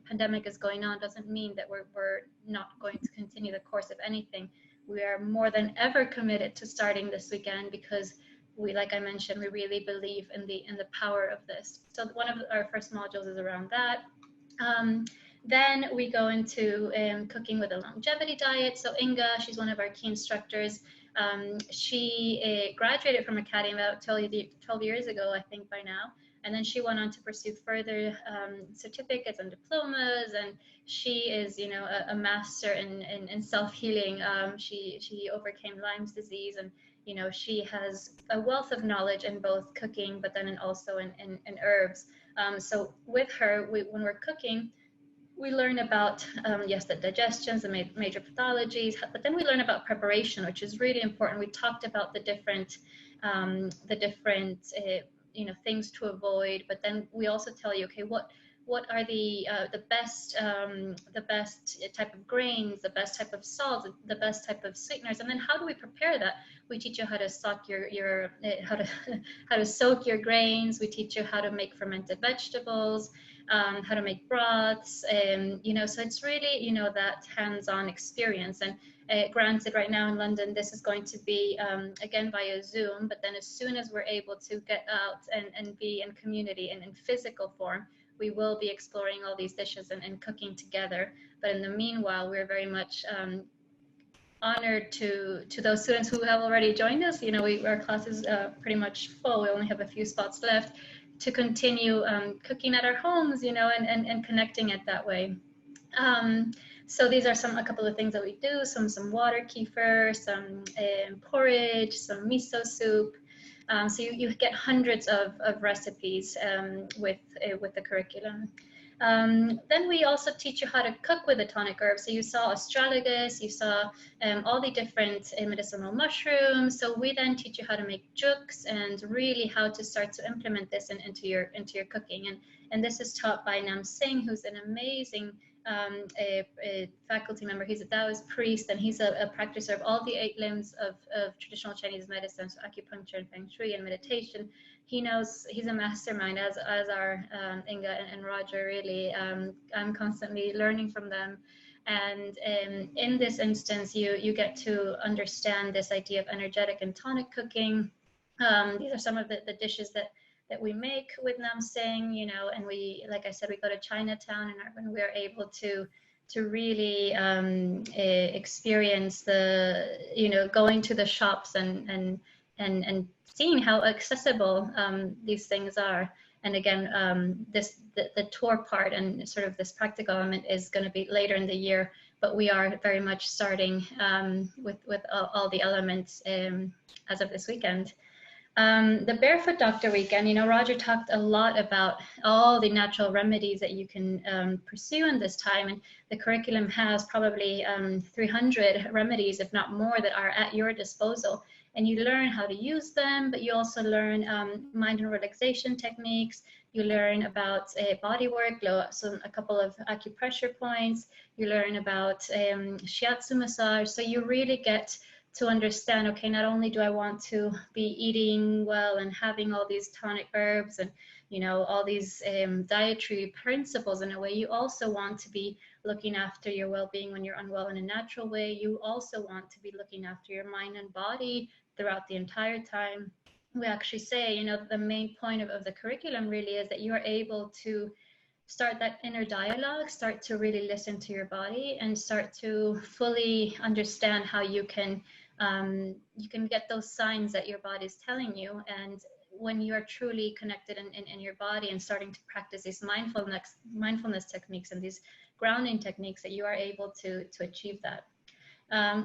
pandemic is going on doesn't mean that we're not going to continue the course of anything. We are more than ever committed to starting this weekend, because we, like I mentioned, we really believe in the power of this. So one of our first modules is around that. Then we go into cooking with a longevity diet. So Inga, she's one of our key instructors. She graduated from Academy about 12 years ago, I think by now. And then she went on to pursue further certificates and diplomas, and she is, you know, a master in self-healing. She overcame Lyme's disease, and, you know, she has a wealth of knowledge in both cooking, but then also in herbs. So with her, when we're cooking, we learn about, yes, the digestions, the major pathologies, but then we learn about preparation, which is really important. We talked about the different things to avoid, but then we also tell you, okay, what are the best type of grains, the best type of salt, the best type of sweeteners, and then how do we prepare that? We teach you how to soak how to soak your grains. We teach you how to make fermented vegetables, how to make broths, so it's really, that hands-on experience. And granted, right now in London, this is going to be, again, via Zoom, but then as soon as we're able to get out and be in community and in physical form, we will be exploring all these dishes and cooking together. But in the meanwhile, we're very much honored to those students who have already joined us. Our class is pretty much full. We only have a few spots left to continue cooking at our homes, and connecting it that way. So these are a couple of things that we do: some water kefir, some porridge, some miso soup. So you get hundreds of recipes with the curriculum. Then we also teach you how to cook with the tonic herbs. So you saw astragalus, you saw all the different medicinal mushrooms. So we then teach you how to make jukes and really how to start to implement this into your cooking. And this is taught by Nam Singh, who's an amazing a faculty member. He's a Taoist priest, and he's a practitioner of all the 8 limbs of traditional Chinese medicine, so acupuncture and feng shui and meditation. He's a mastermind, as are Inga and Roger, really. I'm constantly learning from them. And in this instance, you get to understand this idea of energetic and tonic cooking. These are some of the dishes that we make with Nam Singh, and we, like I said, we go to Chinatown and we are able to really experience going to the shops and seeing how accessible these things are. And again, the tour part and sort of this practical element is going to be later in the year, but we are very much starting with all the elements as of this weekend. The Barefoot Doctor Weekend, Roger talked a lot about all the natural remedies that you can pursue in this time, and the curriculum has probably 300 remedies, if not more, that are at your disposal. And you learn how to use them, but you also learn mind and relaxation techniques. You learn about body work, so a couple of acupressure points. You learn about shiatsu massage. So you really get to understand, okay, not only do I want to be eating well and having all these tonic herbs and, all these dietary principles in a way, you also want to be looking after your well-being when you're unwell in a natural way. You also want to be looking after your mind and body throughout the entire time. We actually say, the main point of the curriculum really is that you are able to start that inner dialogue, start to really listen to your body, and start to fully understand how you can get those signs that your body is telling you. And when you are truly connected in your body and starting to practice these mindfulness techniques and these grounding techniques, that you are able to achieve that.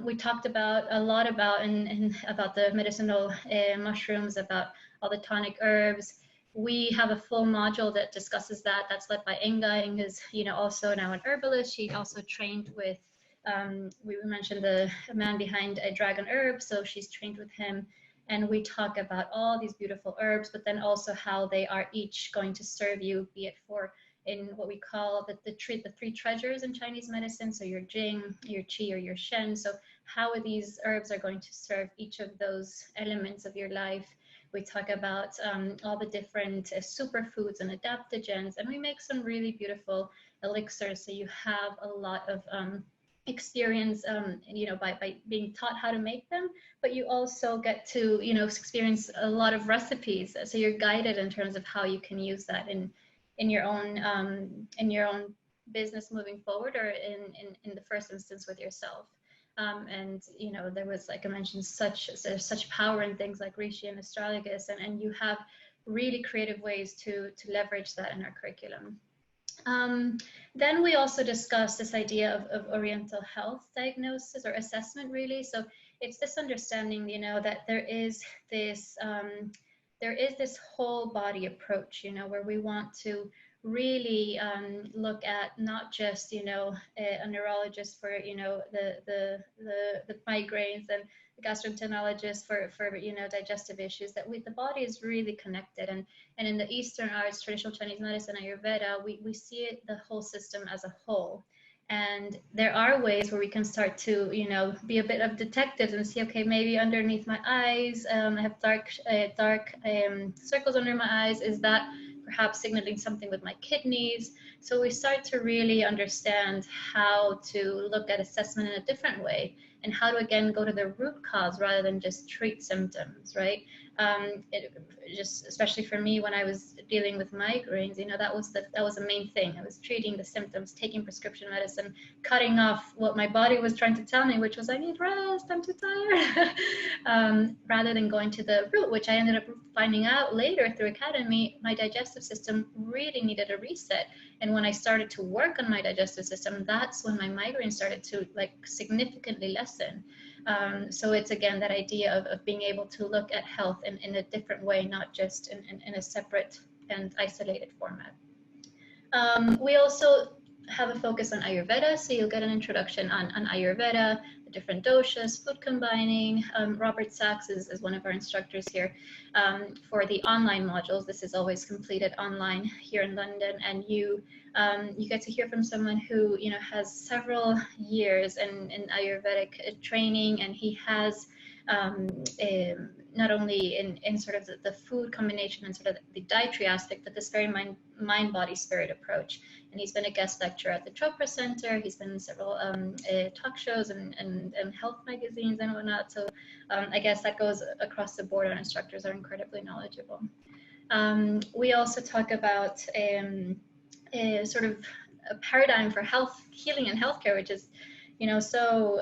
We talked a lot about the medicinal mushrooms, about all the tonic herbs. We have a full module that discusses that. That's led by Inga. Inga's, also now an herbalist. She also trained with, we mentioned the man behind a Dragon Herb, so she's trained with him. And we talk about all these beautiful herbs, but then also how they are each going to serve you, be it in what we call the 3 treasures in Chinese medicine, so your Jing, your Qi, or your Shen. So how these herbs are going to serve each of those elements of your life. We talk about all the different superfoods and adaptogens, and we make some really beautiful elixirs, so you have a lot of experience, by being taught how to make them, but you also get to, experience a lot of recipes, so you're guided in terms of how you can use that in your own business moving forward, or in the first instance with yourself. And there was, like I mentioned, there's such power in things like reishi and astragalus, and you have really creative ways to leverage that in our curriculum. Then we also discussed this idea of Oriental health diagnosis or assessment, really. So it's this understanding, that there is this whole body approach, where we want to really look at not just, you know, a neurologist for, you know, the migraines, and the gastroenterologist for, you know, digestive issues, that the body is really connected. And in the Eastern arts, traditional Chinese medicine, Ayurveda, we see it, the whole system as a whole. And there are ways where we can start to, you know, be a bit of detectives and see, okay, maybe underneath my eyes, I have dark circles under my eyes. Is that perhaps signaling something with my kidneys? So we start to really understand how to look at assessment in a different way, and how to, again, go to the root cause rather than just treat symptoms, right? Just especially for me, when I was dealing with migraines, you know, that was the main thing. I was treating the symptoms, taking prescription medicine, cutting off what my body was trying to tell me, which was, I need rest, I'm too tired, rather than going to the root, which I ended up finding out later through academy. My digestive system really needed a reset. And when I started to work on my digestive system, that's when my migraine started to, like, significantly lessen. So it's, again, that idea of being able to look at health in a different way, not just in a separate and isolated format. We also have a focus on Ayurveda, so you'll get an introduction on Ayurveda, the different doshas, food combining. Robert Sachs is one of our instructors here for the online modules. This is always completed online here in London, and you get to hear from someone who, you know, has several years in Ayurvedic training, and he has not only in sort of the food combination and sort of the dietary aspect, but this very mind, body, spirit approach. And he's been a guest lecturer at the Chopra Center. He's been in several talk shows and health magazines and whatnot. So I guess that goes across the board. Our instructors are incredibly knowledgeable. We also talk about sort of a paradigm for health, healing, and healthcare, which is, you know, so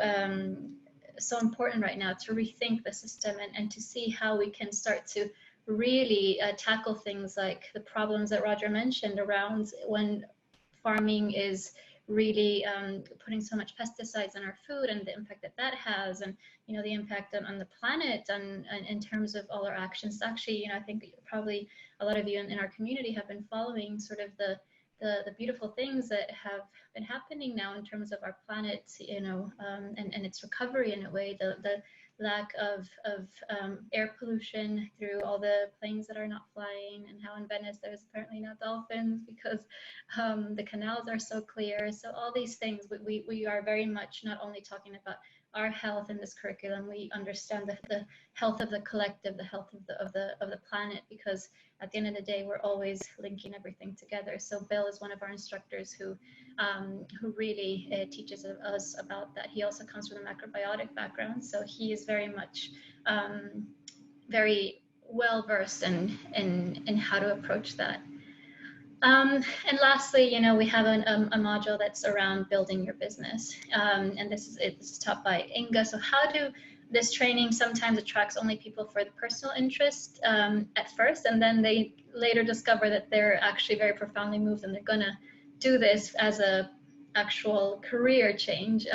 important right now, to rethink the system and to see how we can start to really tackle things like the problems that Roger mentioned around when farming is really putting so much pesticides on our food, and the impact that that has, and, you know, the impact on the planet, and in terms of all our actions. Actually, you know, I think probably a lot of you in our community have been following sort of the beautiful things that have been happening now in terms of our planet, you know, and its recovery in a way, the lack of air pollution through all the planes that are not flying, and how in Venice there's apparently not dolphins because the canals are so clear. So all these things, we are very much not only talking about our health in this curriculum, we understand the health of the collective, the health of the planet, because at the end of the day, we're always linking everything together. So Bill is one of our instructors who really teaches us about that. He also comes from a macrobiotic background, so he is very much very well versed in how to approach that. And lastly, you know, we have a module that's around building your business, and this is taught by Inga. So how do this training sometimes attracts only people for the personal interest at first, and then they later discover that they're actually very profoundly moved and they're gonna do this as a actual career change.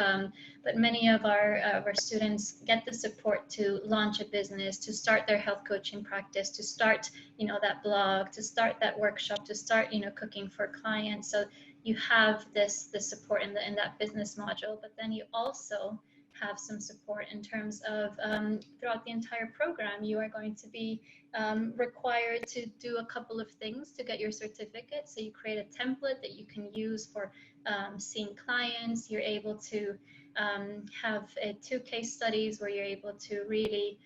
But many of our students get the support to launch a business, to start their health coaching practice, to start, you know, that blog, to start that workshop, to start, you know, cooking for clients. So you have this support in that business module, but then you also have some support in terms of throughout the entire program. You are going to be required to do a couple of things to get your certificate. So you create a template that you can use for seeing clients. You're able to have 2 case studies where you're able to really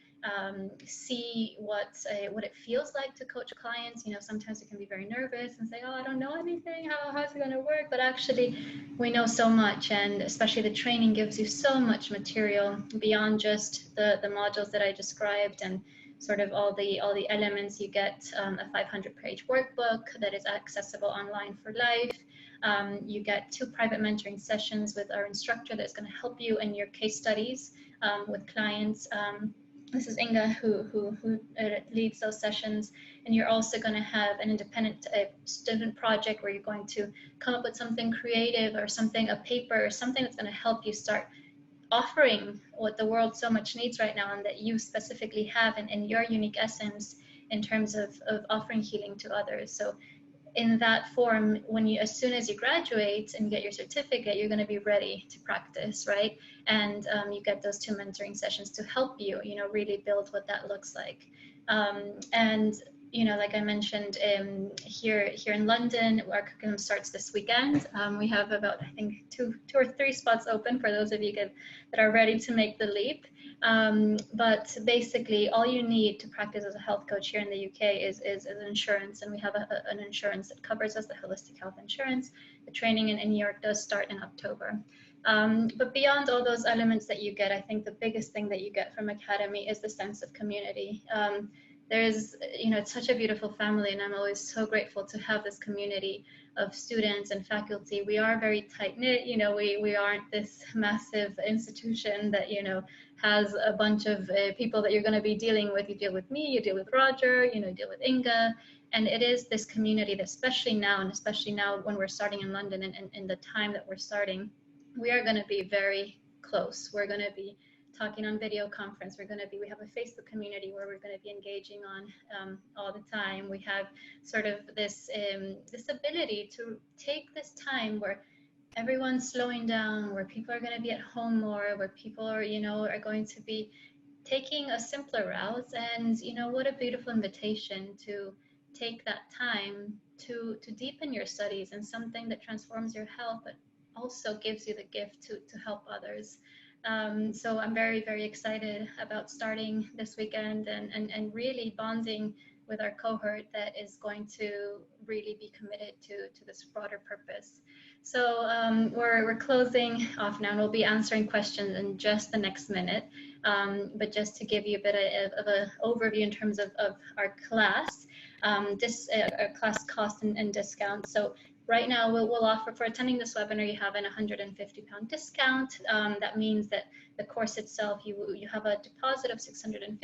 see what it feels like to coach clients. You know, sometimes you can be very nervous and say, oh, I don't know anything, how's it going to work? But actually we know so much, and especially the training gives you so much material beyond just the modules that I described and sort of all the elements. You get a 500-page workbook that is accessible online for life. You get 2 private mentoring sessions with our instructor that's going to help you in your case studies with clients. This is Inga who leads those sessions, and you're also going to have an independent student project where you're going to come up with something creative or something, a paper or something that's going to help you start offering what the world so much needs right now, and that you specifically have in your unique essence in terms of offering healing to others. So in that form, when you, as soon as you graduate and get your certificate, you're going to be ready to practice, right? And you get those 2 mentoring sessions to help you, you know, really build what that looks like. And you know, like I mentioned, here in London, our curriculum starts this weekend. We have about, I think, two or three spots open for those of you that are ready to make the leap. But basically, all you need to practice as a health coach here in the UK is insurance, and we have an insurance that covers us, the holistic health insurance. The training in New York does start in October. But beyond all those elements that you get, I think the biggest thing that you get from Academy is the sense of community. There's, you know, it's such a beautiful family, and I'm always so grateful to have this community of students and faculty. We are very tight knit, you know, we aren't this massive institution that, you know, has a bunch of people that you're going to be dealing with. You deal with me, you deal with Roger, you know, you deal with Inga, and it is this community that, especially now when we're starting in London and in the time that we're starting, we are going to be very close. We're going to be talking on video conference. We have a Facebook community where we're going to be engaging on all the time. We have sort of this this ability to take this time where everyone's slowing down, where people are going to be at home more, where people are, you know, are going to be taking a simpler route. And, you know, what a beautiful invitation to take that time to deepen your studies in something that transforms your health, but also gives you the gift to help others. So I'm very, very excited about starting this weekend and really bonding with our cohort that is going to really be committed to this broader purpose. So we're closing off now, and we'll be answering questions in just the next minute. But just to give you a bit of an overview in terms of our class, class cost and discount. So right now, we'll offer, for attending this webinar, you have an £150 discount. That means that the course itself, you have a deposit of £650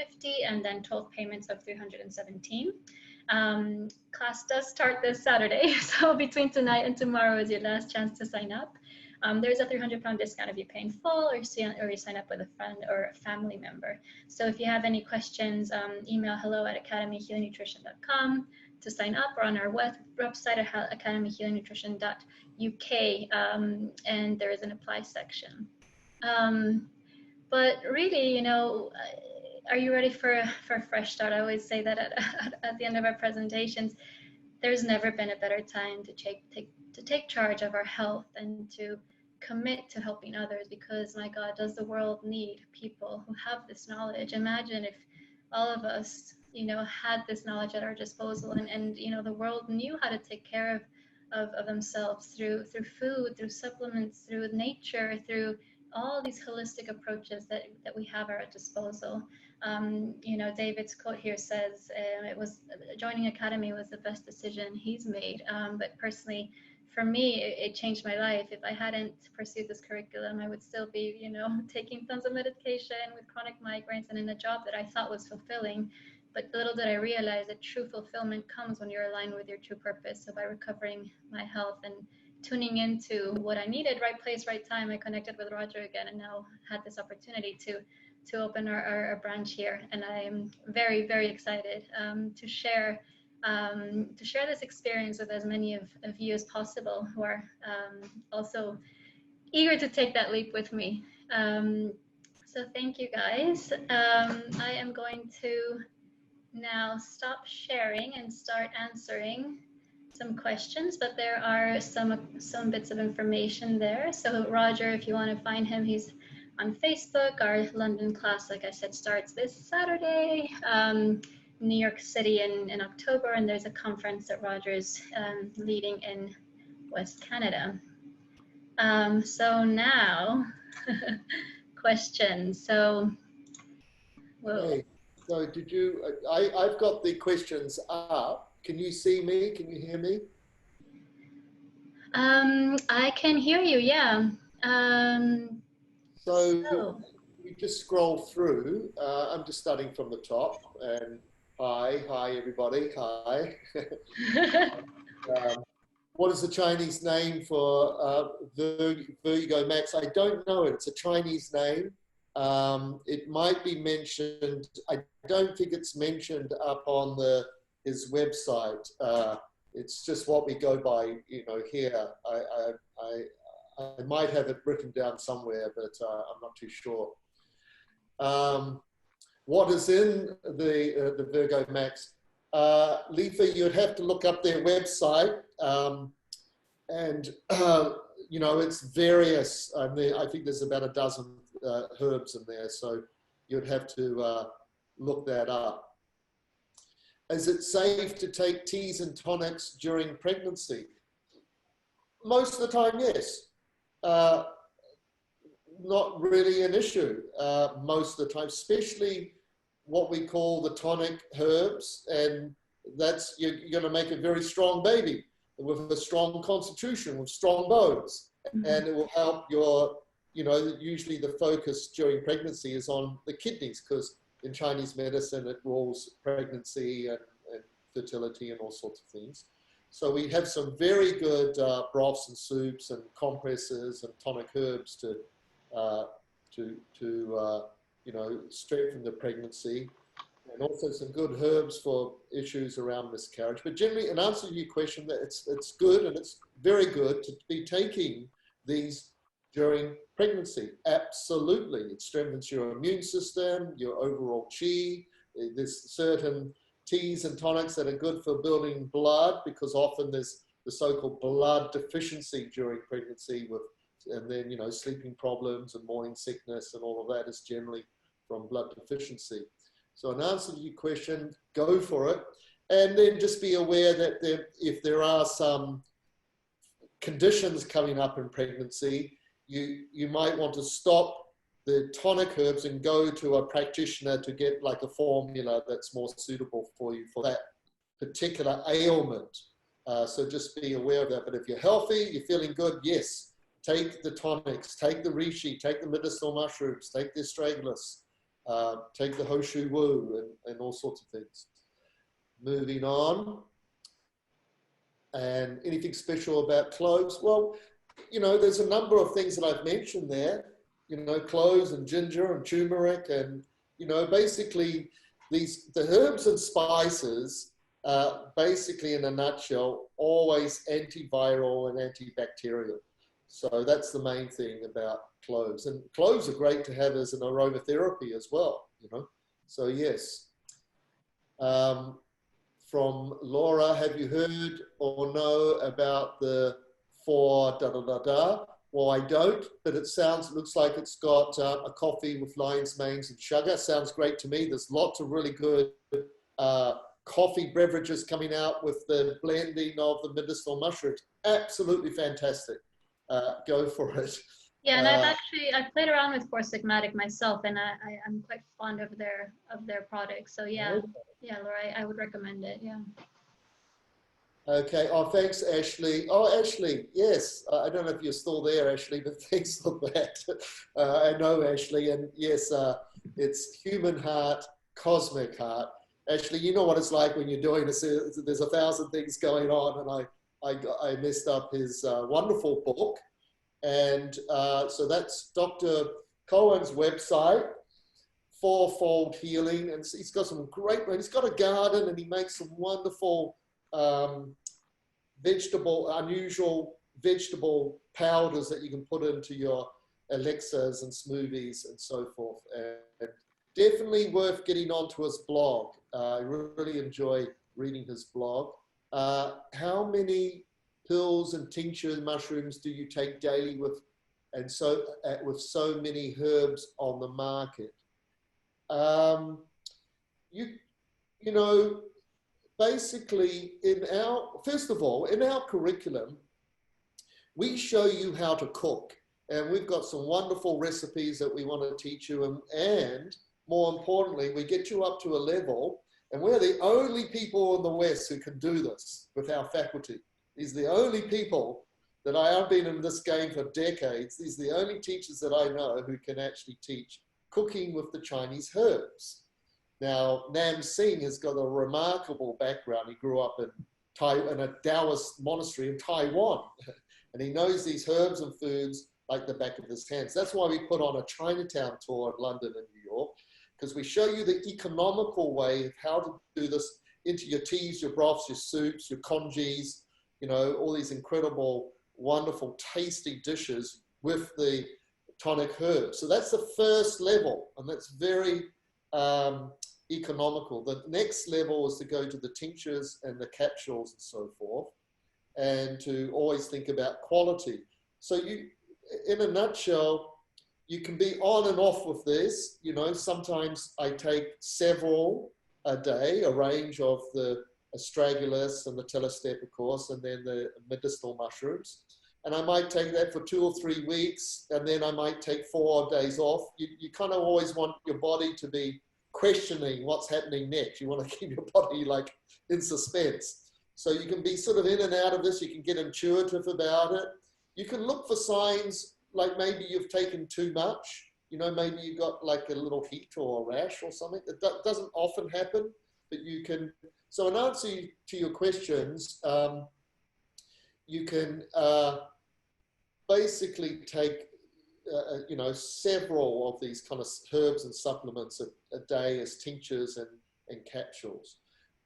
and then 12 payments of £317. Class does start this Saturday, so between tonight and tomorrow is your last chance to sign up. There's a £300 discount if you pay in full or you sign up with a friend or a family member. So if you have any questions, email hello@academyhealingnutrition.com to sign up, or on our website at academyhealingnutrition.uk, and there is an apply section. But really, you know, are you ready for a fresh start? I always say that at the end of our presentations, there's never been a better time to take charge of our health and to commit to helping others, because my God, does the world need people who have this knowledge. Imagine if all of us, you know, had this knowledge at our disposal, and you know, the world knew how to take care of themselves through food, through supplements, through nature, through all these holistic approaches that we have at our disposal. You know, David's quote here says, joining Academy was the best decision he's made. But personally, for me, it changed my life. If I hadn't pursued this curriculum, I would still be, you know, taking tons of medication with chronic migraines and in a job that I thought was fulfilling. But little did I realize that true fulfillment comes when you're aligned with your true purpose. So by recovering my health and tuning into what I needed, right place, right time, I connected with Roger again, and now had this opportunity to open our branch here. And I am very, very excited to share this experience with as many of you as possible who are also eager to take that leap with me. So thank you, guys. I am going to now stop sharing and start answering some questions, but there are some bits of information there. So Roger, if you want to find him, he's on Facebook. Our London class, like I said, starts this Saturday. New York City in October, and there's a conference that Roger's leading in West Canada. So now, questions. So, hey, so did you? I've got the questions up. Can you see me? Can you hear me? I can hear you. Yeah. So you just scroll through. I'm just starting from the top. And hi everybody. Hi. What is the Chinese name for Vertigo Max? I don't know. It's a Chinese name. It might be mentioned. I don't think it's mentioned up on his website. it's just what we go by, you know, here. I might have it written down somewhere, but I'm not too sure. What is in the Virgo Max? Letha, you'd have to look up their website, and you know, it's various. I think there's about a dozen herbs in there, so you'd have to look that up. Is it safe to take teas and tonics during pregnancy? Most of the time, yes. Not really an issue most of the time, especially what we call the tonic herbs, and that's, you're going to make a very strong baby with a strong constitution, with strong bones, and it will help your, you know, usually the focus during pregnancy is on the kidneys, because in Chinese medicine it rules pregnancy and fertility and all sorts of things. So we have some very good broths and soups and compresses and tonic herbs to you know, strengthen the pregnancy, and also some good herbs for issues around miscarriage. But generally, in answer to your question, that it's good, and it's very good to be taking these during pregnancy. Absolutely, it strengthens your immune system, your overall qi. There's certain teas and tonics that are good for building blood, because often there's the so-called blood deficiency during pregnancy, with, and then, you know, sleeping problems and morning sickness and all of that is generally from blood deficiency. So in answer to your question, go for it. And then just be aware that if there are some conditions coming up in pregnancy, you might want to stop the tonic herbs and go to a practitioner to get like a formula that's more suitable for you for that particular ailment. So just be aware of that. But if you're healthy, you're feeling good, yes, take the tonics, take the reishi, take the medicinal mushrooms, take the astragalus, take the hoshu wu, and all sorts of things. Moving on. And anything special about cloves? Well, you know, there's a number of things that I've mentioned there. You know, cloves and ginger and turmeric, and, you know, basically the herbs and spices, basically in a nutshell, always antiviral and antibacterial. So that's the main thing about cloves. And cloves are great to have as an aromatherapy as well, you know. So yes. From Laura, have you heard or know about the 4 da-da-da-da? Well, I don't, but it looks like it's got a coffee with lion's manes and sugar. Sounds great to me. There's lots of really good coffee beverages coming out with the blending of the medicinal mushrooms. Absolutely fantastic. Go for it. Yeah, and I've played around with Four Sigmatic myself, and I'm quite fond of their products. So yeah, yeah, Laura, I would recommend it. Yeah. Okay. Oh, thanks, Ashley. Oh, Ashley, yes. I don't know if you're still there, Ashley, but thanks for that. I know, Ashley, and yes, it's human heart, cosmic heart. Ashley, you know what it's like when you're doing this. There's 1,000 things going on, and I messed up his wonderful book. And so that's Dr. Cohen's website, Fourfold Healing. And he's got some great, he's got a garden, and he makes some wonderful unusual vegetable powders that you can put into your elixirs and smoothies and so forth. And definitely worth getting onto his blog. I really enjoy reading his blog. How many pills and tincture mushrooms do you take daily with so many herbs on the market? You know, basically first of all, in our curriculum, we show you how to cook, and we've got some wonderful recipes that we want to teach you, and more importantly, we get you up to a level, and we're the only people in the West who can do this with our faculty. These are the only people that I've been in this game for decades. These are the only teachers that I know who can actually teach cooking with the Chinese herbs. Now, Nam Singh has got a remarkable background. He grew up in a Taoist monastery in Taiwan, and he knows these herbs and foods like the back of his hands. That's why we put on a Chinatown tour in London and New York, because we show you the economical way of how to do this into your teas, your broths, your soups, your congees, you know, all these incredible, wonderful, tasty dishes with the tonic herbs. So that's the first level, and that's very economical. The next level is to go to the tinctures and the capsules and so forth, and to always think about quality. So you, in a nutshell, you can be on and off with this. You know, sometimes I take several a day, a range of the astragalus and the telestep, of course, and then the medicinal mushrooms. And I might take that for 2 or 3 weeks, and then I might take 4 days off. You kind of always want your body to be questioning what's happening next. You want to keep your body like in suspense. So you can be sort of in and out of this. You can get intuitive about it. You can look for signs like maybe you've taken too much. You know, maybe you got like a little heat or a rash or something. That doesn't often happen, but you can. So in answer to your questions, you can basically take, you know, several of these kind of herbs and supplements a day as tinctures and capsules.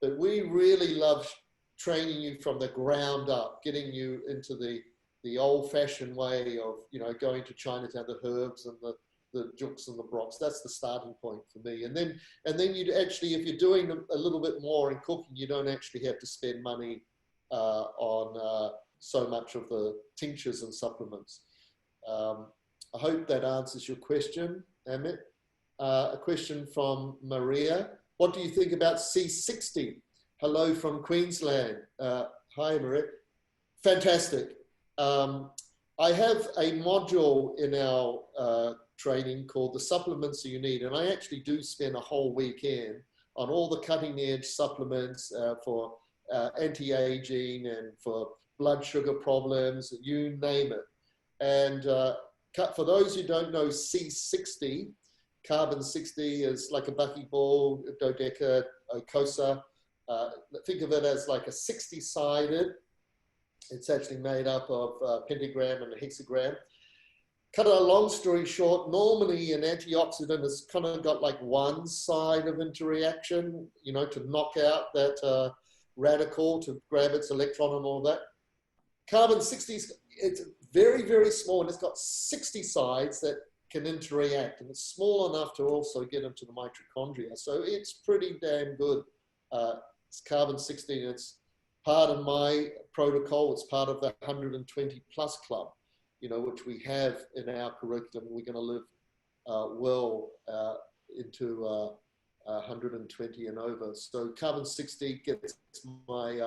But we really love training you from the ground up, getting you into the old-fashioned way of, you know, going to Chinatown, the herbs and the juks and the broths. That's the starting point for me. And then you'd actually, if you're doing a little bit more in cooking, you don't actually have to spend money on so much of the tinctures and supplements. I hope that answers your question, Amit. A question from Maria. What do you think about C60? Hello from Queensland. Hi, Maria. Fantastic. I have a module in our training called the supplements you need, and I actually do spend a whole weekend on all the cutting edge supplements for anti-aging and for blood sugar problems, you name it. And for those who don't know, C60, carbon 60 is like a buckyball, dodeca, cosa. Think of it as like a 60-sided. It's actually made up of pentagram and a hexagram. Cut a long story short, normally an antioxidant has kind of got like one side of interaction, you know, to knock out that radical, to grab its electron and all that. Carbon 60, it's very, very small, and it's got 60 sides that can interact, and it's small enough to also get into the mitochondria. So it's pretty damn good. It's carbon 60, and it's part of my protocol. It's part of the 120 plus club, you know, which we have in our curriculum. We're going to live well into 120 and over. So carbon 60 gets my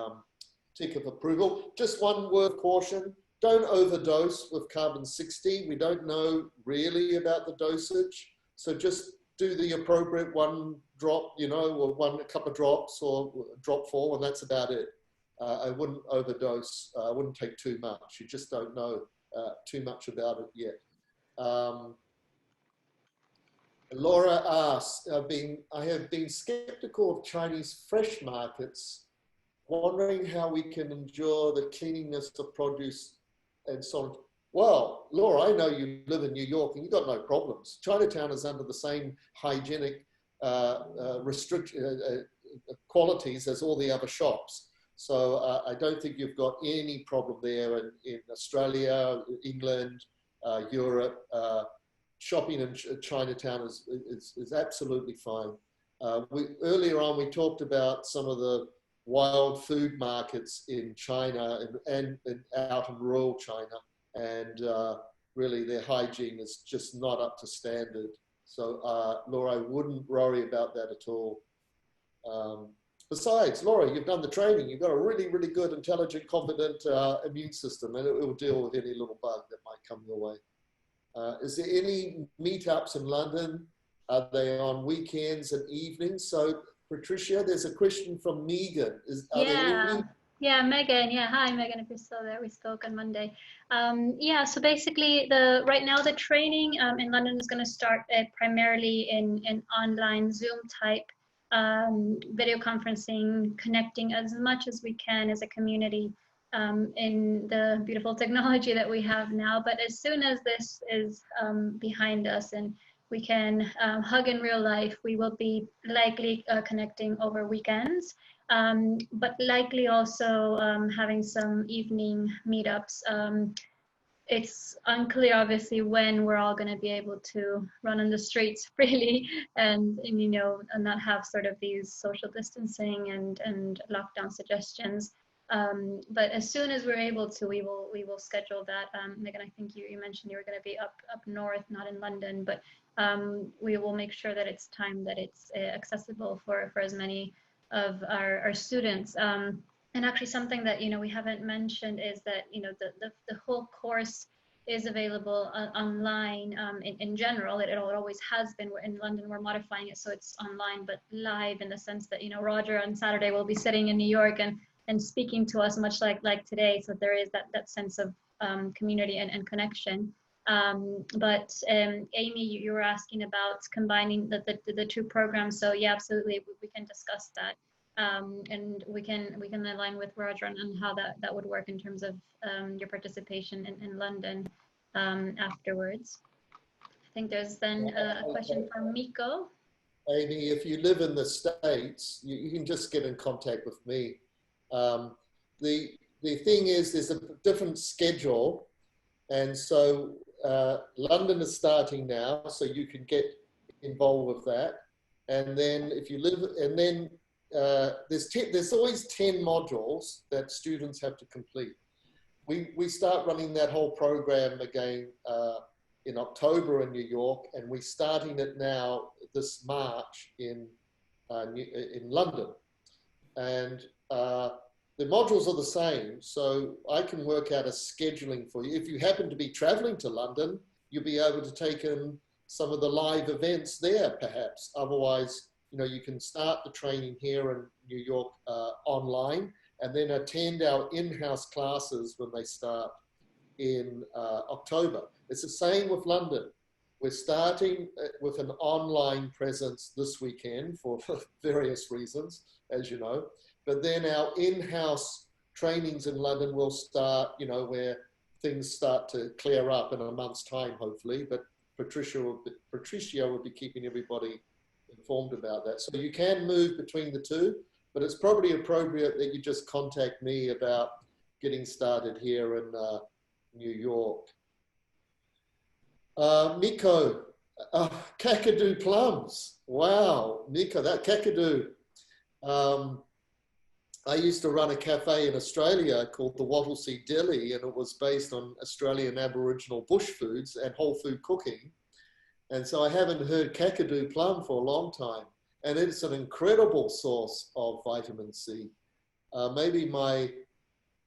tick of approval. Just one word of caution. Don't overdose with carbon 60. We don't know really about the dosage. So just do the appropriate one drop, you know, or a couple of drops or drop 4, and that's about it. I wouldn't overdose. I wouldn't take too much. You just don't know too much about it yet. Laura asks, I have been skeptical of Chinese fresh markets, wondering how we can endure the cleanliness of produce and so on. Well, Laura, I know you live in New York and you've got no problems. Chinatown is under the same hygienic qualities as all the other shops. So I don't think you've got any problem there in Australia, England, Europe. Shopping in Chinatown is absolutely fine. Earlier on, we talked about some of the wild food markets in China and out in rural China, and really their hygiene is just not up to standard. So Laura, I wouldn't worry about that at all. Besides, Laura, you've done the training. You've got a really, really good, intelligent, competent immune system, and it will deal with any little bug that might come your way. Is there any meetups in London? Are they on weekends and evenings? So Patricia, there's a question from Megan. Yeah, Megan. Yeah, hi, Megan. If you're still there, we spoke on Monday. Yeah, so basically, right now the training in London is going to start primarily in online Zoom type video conferencing, connecting as much as we can as a community in the beautiful technology that we have now. But as soon as this is behind us and we can hug in real life, we will be likely connecting over weekends. but likely also having some evening meetups. It's unclear, obviously, when we're all going to be able to run on the streets freely and you know, and not have sort of these social distancing and lockdown suggestions. But as soon as we're able to, we will schedule that. Megan, I think you mentioned you were going to be up north, not in London, but we will make sure that it's time that it's accessible for as many of our students. And actually something that, you know, we haven't mentioned is that, you know, the whole course is available online in general. It always has been. We're in London, we're modifying it so it's online, but live in the sense that, you know, Roger on Saturday will be sitting in New York and speaking to us much like today. So there is that sense of community and connection. But Amy, you were asking about combining the two programs. So yeah, absolutely, we can discuss that. And we can align with Roger on how that would work in terms of your participation in London afterwards. I think there's then a question from Miko. Amy, if you live in the States, you can just get in contact with me. The thing is, there's a different schedule, and so London is starting now, so you can get involved with that. And then if you live, and then there's always 10 modules that students have to complete. We start running that whole program again in October in New York, and we're starting it now this March in London. And the modules are the same, so I can work out a scheduling for you. If you happen to be traveling to London, you'll be able to take in some of the live events there, perhaps. Otherwise, you know, you can start the training here in New York online, and then attend our in-house classes when they start in October. It's the same with London. We're starting with an online presence this weekend for various reasons, as you know. But then our in-house trainings in London will start, you know, where things start to clear up in a month's time, hopefully. But Patricia will be keeping everybody informed about that. So you can move between the two, but it's probably appropriate that you just contact me about getting started here in New York. Miko, Kakadu plums. Wow, Miko, that Kakadu. I used to run a cafe in Australia called the Wattlesea Deli, and it was based on Australian Aboriginal bush foods and whole food cooking. And so I haven't heard Kakadu plum for a long time. And it's an incredible source of vitamin C. Maybe my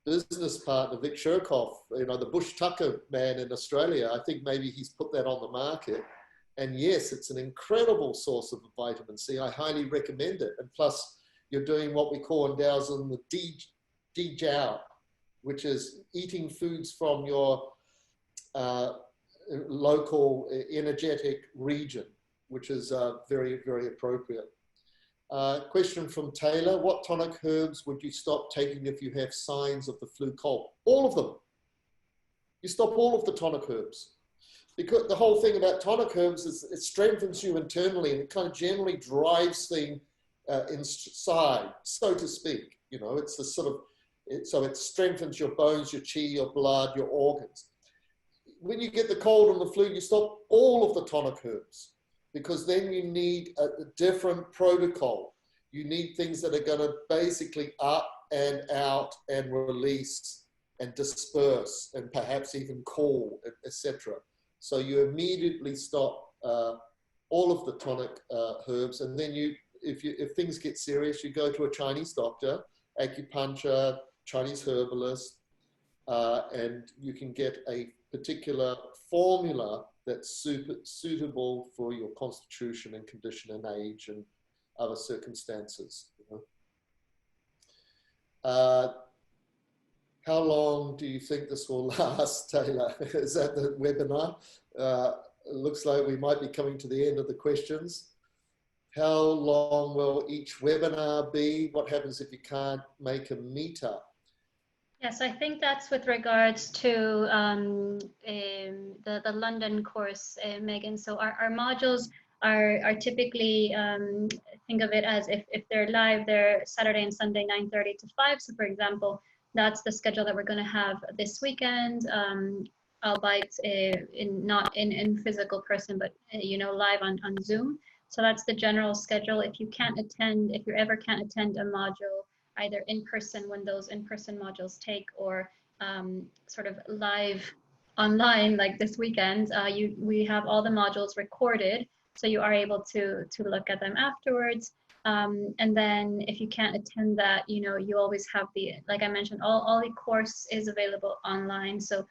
business partner, Vic Sherkoff, you know, the bush tucker man in Australia, I think maybe he's put that on the market. And yes, it's an incredible source of vitamin C. I highly recommend it. And plus, you're doing what we call in Taoism the Jiao, which is eating foods from your local energetic region, which is very, very appropriate. Question from Taylor: what tonic herbs would you stop taking if you have signs of the flu cold? All of them. You stop all of the tonic herbs. Because the whole thing about tonic herbs is it strengthens you internally, and it kind of generally drives things inside, so to speak. You know, it's the sort of, so it strengthens your bones, your chi, your blood, your organs. When you get the cold and the flu, you stop all of the tonic herbs, because then you need a different protocol. You need things that are going to basically up and out and release and disperse and perhaps even cool, etc. So you immediately stop all of the tonic herbs, and then if things get serious, you go to a Chinese doctor, acupuncture, Chinese herbalist, and you can get a particular formula that's suitable for your constitution and condition and age and other circumstances. You know? How long do you think this will last, Taylor? Is that the webinar? It looks like we might be coming to the end of the questions. How long will each webinar be? What happens if you can't make a meetup? Yes, I think that's with regards to the London course, Megan. So our modules are typically, think of it as if they're live, they're Saturday and Sunday 9:30 to 5. So for example, that's the schedule that we're going to have this weekend, albeit not in physical person, but you know, live on Zoom. So that's the general schedule. If you can't attend, if you ever can't attend a module, either in person when those in-person modules take, or sort of live online like this weekend, we have all the modules recorded, so you are able to look at them afterwards. And then if you can't attend that, you know, you always have the, like I mentioned, all the course is available online. So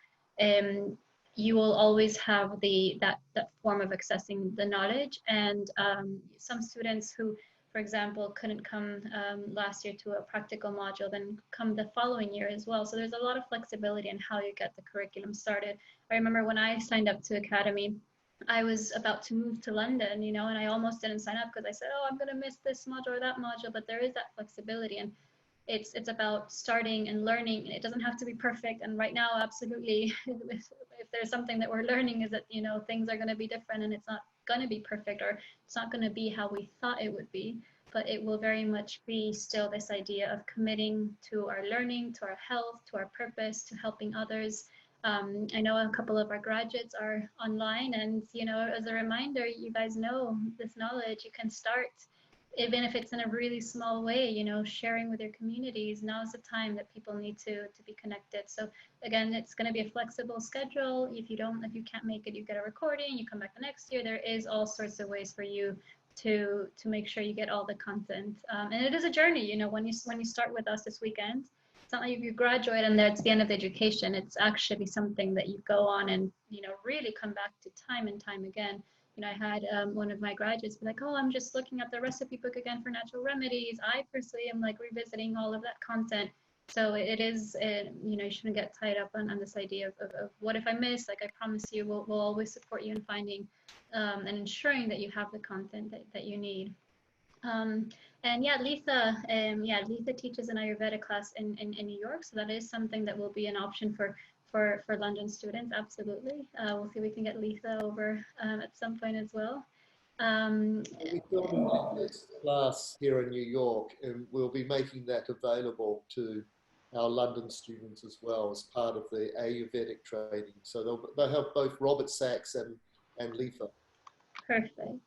you will always have that form of accessing the knowledge. And some students who, for example, couldn't come last year to a practical module, then come the following year as well. So there's a lot of flexibility in how you get the curriculum started. I remember when I signed up to Academy, I was about to move to London, you know, and I almost didn't sign up because I said, oh, I'm going to miss this module or that module, but there is that flexibility. And it's about starting and learning. It doesn't have to be perfect. And right now, absolutely, if there's something that we're learning, is that, you know, things are going to be different, and it's not going to be perfect, or it's not going to be how we thought it would be, but it will very much be still this idea of committing to our learning, to our health, to our purpose, to helping others. I know a couple of our graduates are online, and, you know, as a reminder, you guys know this knowledge, you can start, even if it's in a really small way, you know, sharing with your communities. Now is the time that people need to be connected. So again, it's going to be a flexible schedule. If you can't make it, you get a recording, you come back the next year. There is all sorts of ways for you to make sure you get all the content. And it is a journey, you know, when you start with us this weekend, it's not like you graduate and that's the end of the education. It's actually something that you go on and, you know, really come back to time and time again. You know, I had one of my graduates be like, oh, I'm just looking at the recipe book again for natural remedies. I personally am like revisiting all of that content. So it is, you know, you shouldn't get tied up on this idea of what if I miss. Like, I promise you, we'll always support you in finding and ensuring that you have the content that you need. And yeah, Letha teaches an Ayurveda class in New York. So that is something that will be an option for London students, absolutely. We'll see if we can get Letha over at some point as well. We're filming our next class here in New York, and we'll be making that available to our London students as well as part of the Ayurvedic training. So they'll have both Robert Sachs and Letha. Perfect.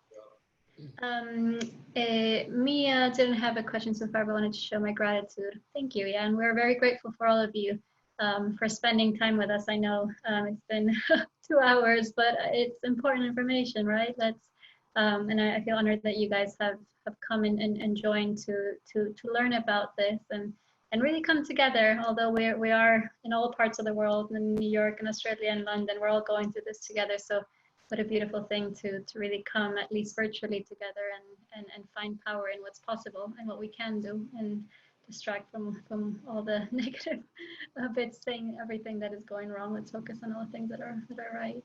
Mia didn't have a question so far, but I wanted to show my gratitude. Thank you. Yeah, and we're very grateful for all of you for spending time with us. I know it's been 2 hours, but it's important information, right? That's and I feel honored that you guys have come in and joined to learn about this and really come together. Although we are in all parts of the world, in New York and Australia and London, we're all going through this together. So what a beautiful thing to really come, at least virtually, together and find power in what's possible and what we can do, and distract from all the negative bits, saying everything that is going wrong. Let's focus on all the things that are right.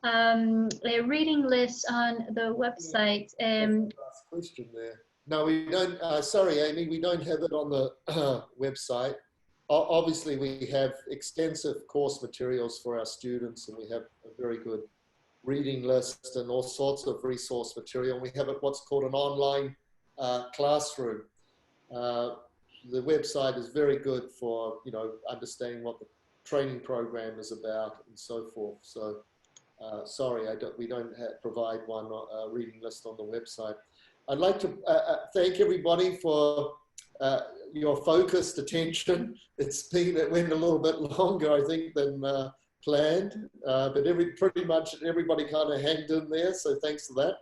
A reading list on the website. Last question there. No, we don't. Sorry, Amy, we don't have it on the website. Obviously, we have extensive course materials for our students, and we have a very good reading list and all sorts of resource material. We have what's called an online classroom. The website is very good for, you know, understanding what the training program is about and so forth. So sorry, we don't provide one reading list on the website. I'd like to thank everybody for your focused attention. It went a little bit longer, I think, than planned, but pretty much everybody kind of hanged in there, so thanks for that.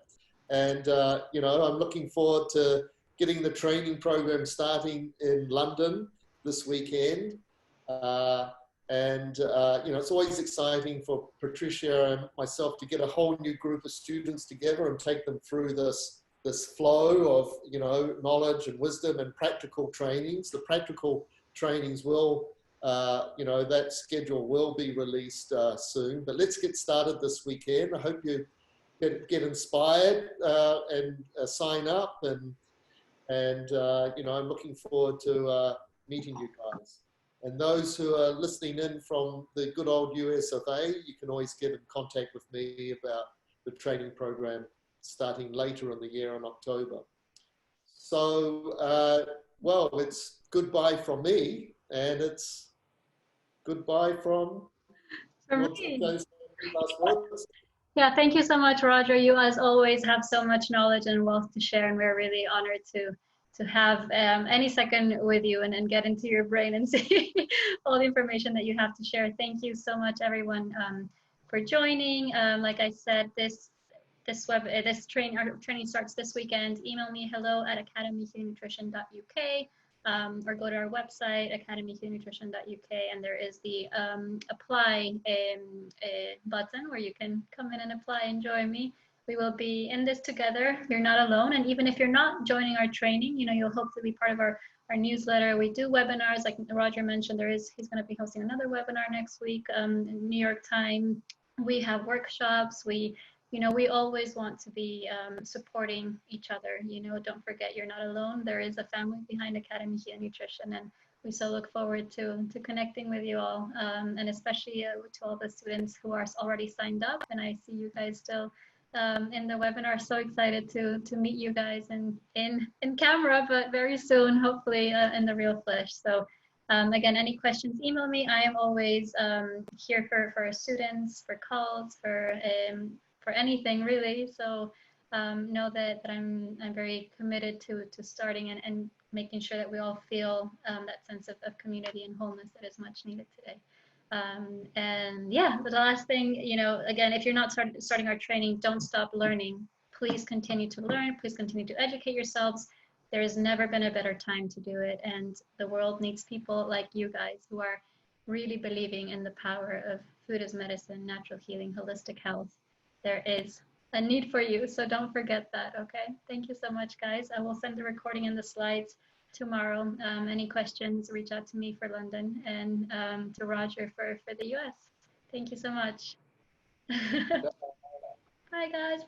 And you know, I'm looking forward to getting the training program starting in London this weekend. And you know, it's always exciting for Patricia and myself to get a whole new group of students together and take them through this flow of, you know, knowledge and wisdom and practical trainings. The practical trainings will you know, that schedule will be released soon, but let's get started this weekend. I hope you get inspired and sign up, and you know, I'm looking forward to meeting you guys. And those who are listening in from the good old US of A, you can always get in contact with me about the training program starting later in the year in October. So, well, it's goodbye from me, and it's goodbye from me. last words. Yeah, thank you so much, Roger. You, as always, have so much knowledge and wealth to share, and we're really honored to have any second with you and get into your brain and see all the information that you have to share. Thank you so much, everyone, for joining. Like I said, our training starts this weekend. Email me hello@academyhunutrition.uk. Or go to our website, academyhunutrition.uk, and there is the apply button where you can come in and apply and join me. We will be in this together. You're not alone. And even if you're not joining our training, you know, you'll hopefully be part of our newsletter. We do webinars, like Roger mentioned, he's going to be hosting another webinar next week in New York time. We have workshops. You know, we always want to be supporting each other. You know, don't forget, you're not alone. There is a family behind Academy Heal Nutrition, and we so look forward to connecting with you all, and especially to all the students who are already signed up. And I see you guys still in the webinar. So excited to meet you guys in camera, but very soon, hopefully in the real flesh. So. Again, any questions, email me. I am always here for students, for calls, for anything really. So know that I'm very committed to starting and making sure that we all feel that sense of community and wholeness that is much needed today. And yeah, the last thing, you know, again, if you're not starting our training, don't stop learning. Please continue to learn. Please continue to educate yourselves. There has never been a better time to do it. And the world needs people like you guys who are really believing in the power of food as medicine, natural healing, holistic health. There is a need for you. So don't forget that, okay? Thank you so much, guys. I will send the recording and the slides tomorrow. Any questions, reach out to me for London and to Roger for the US. Thank you so much. Bye, guys.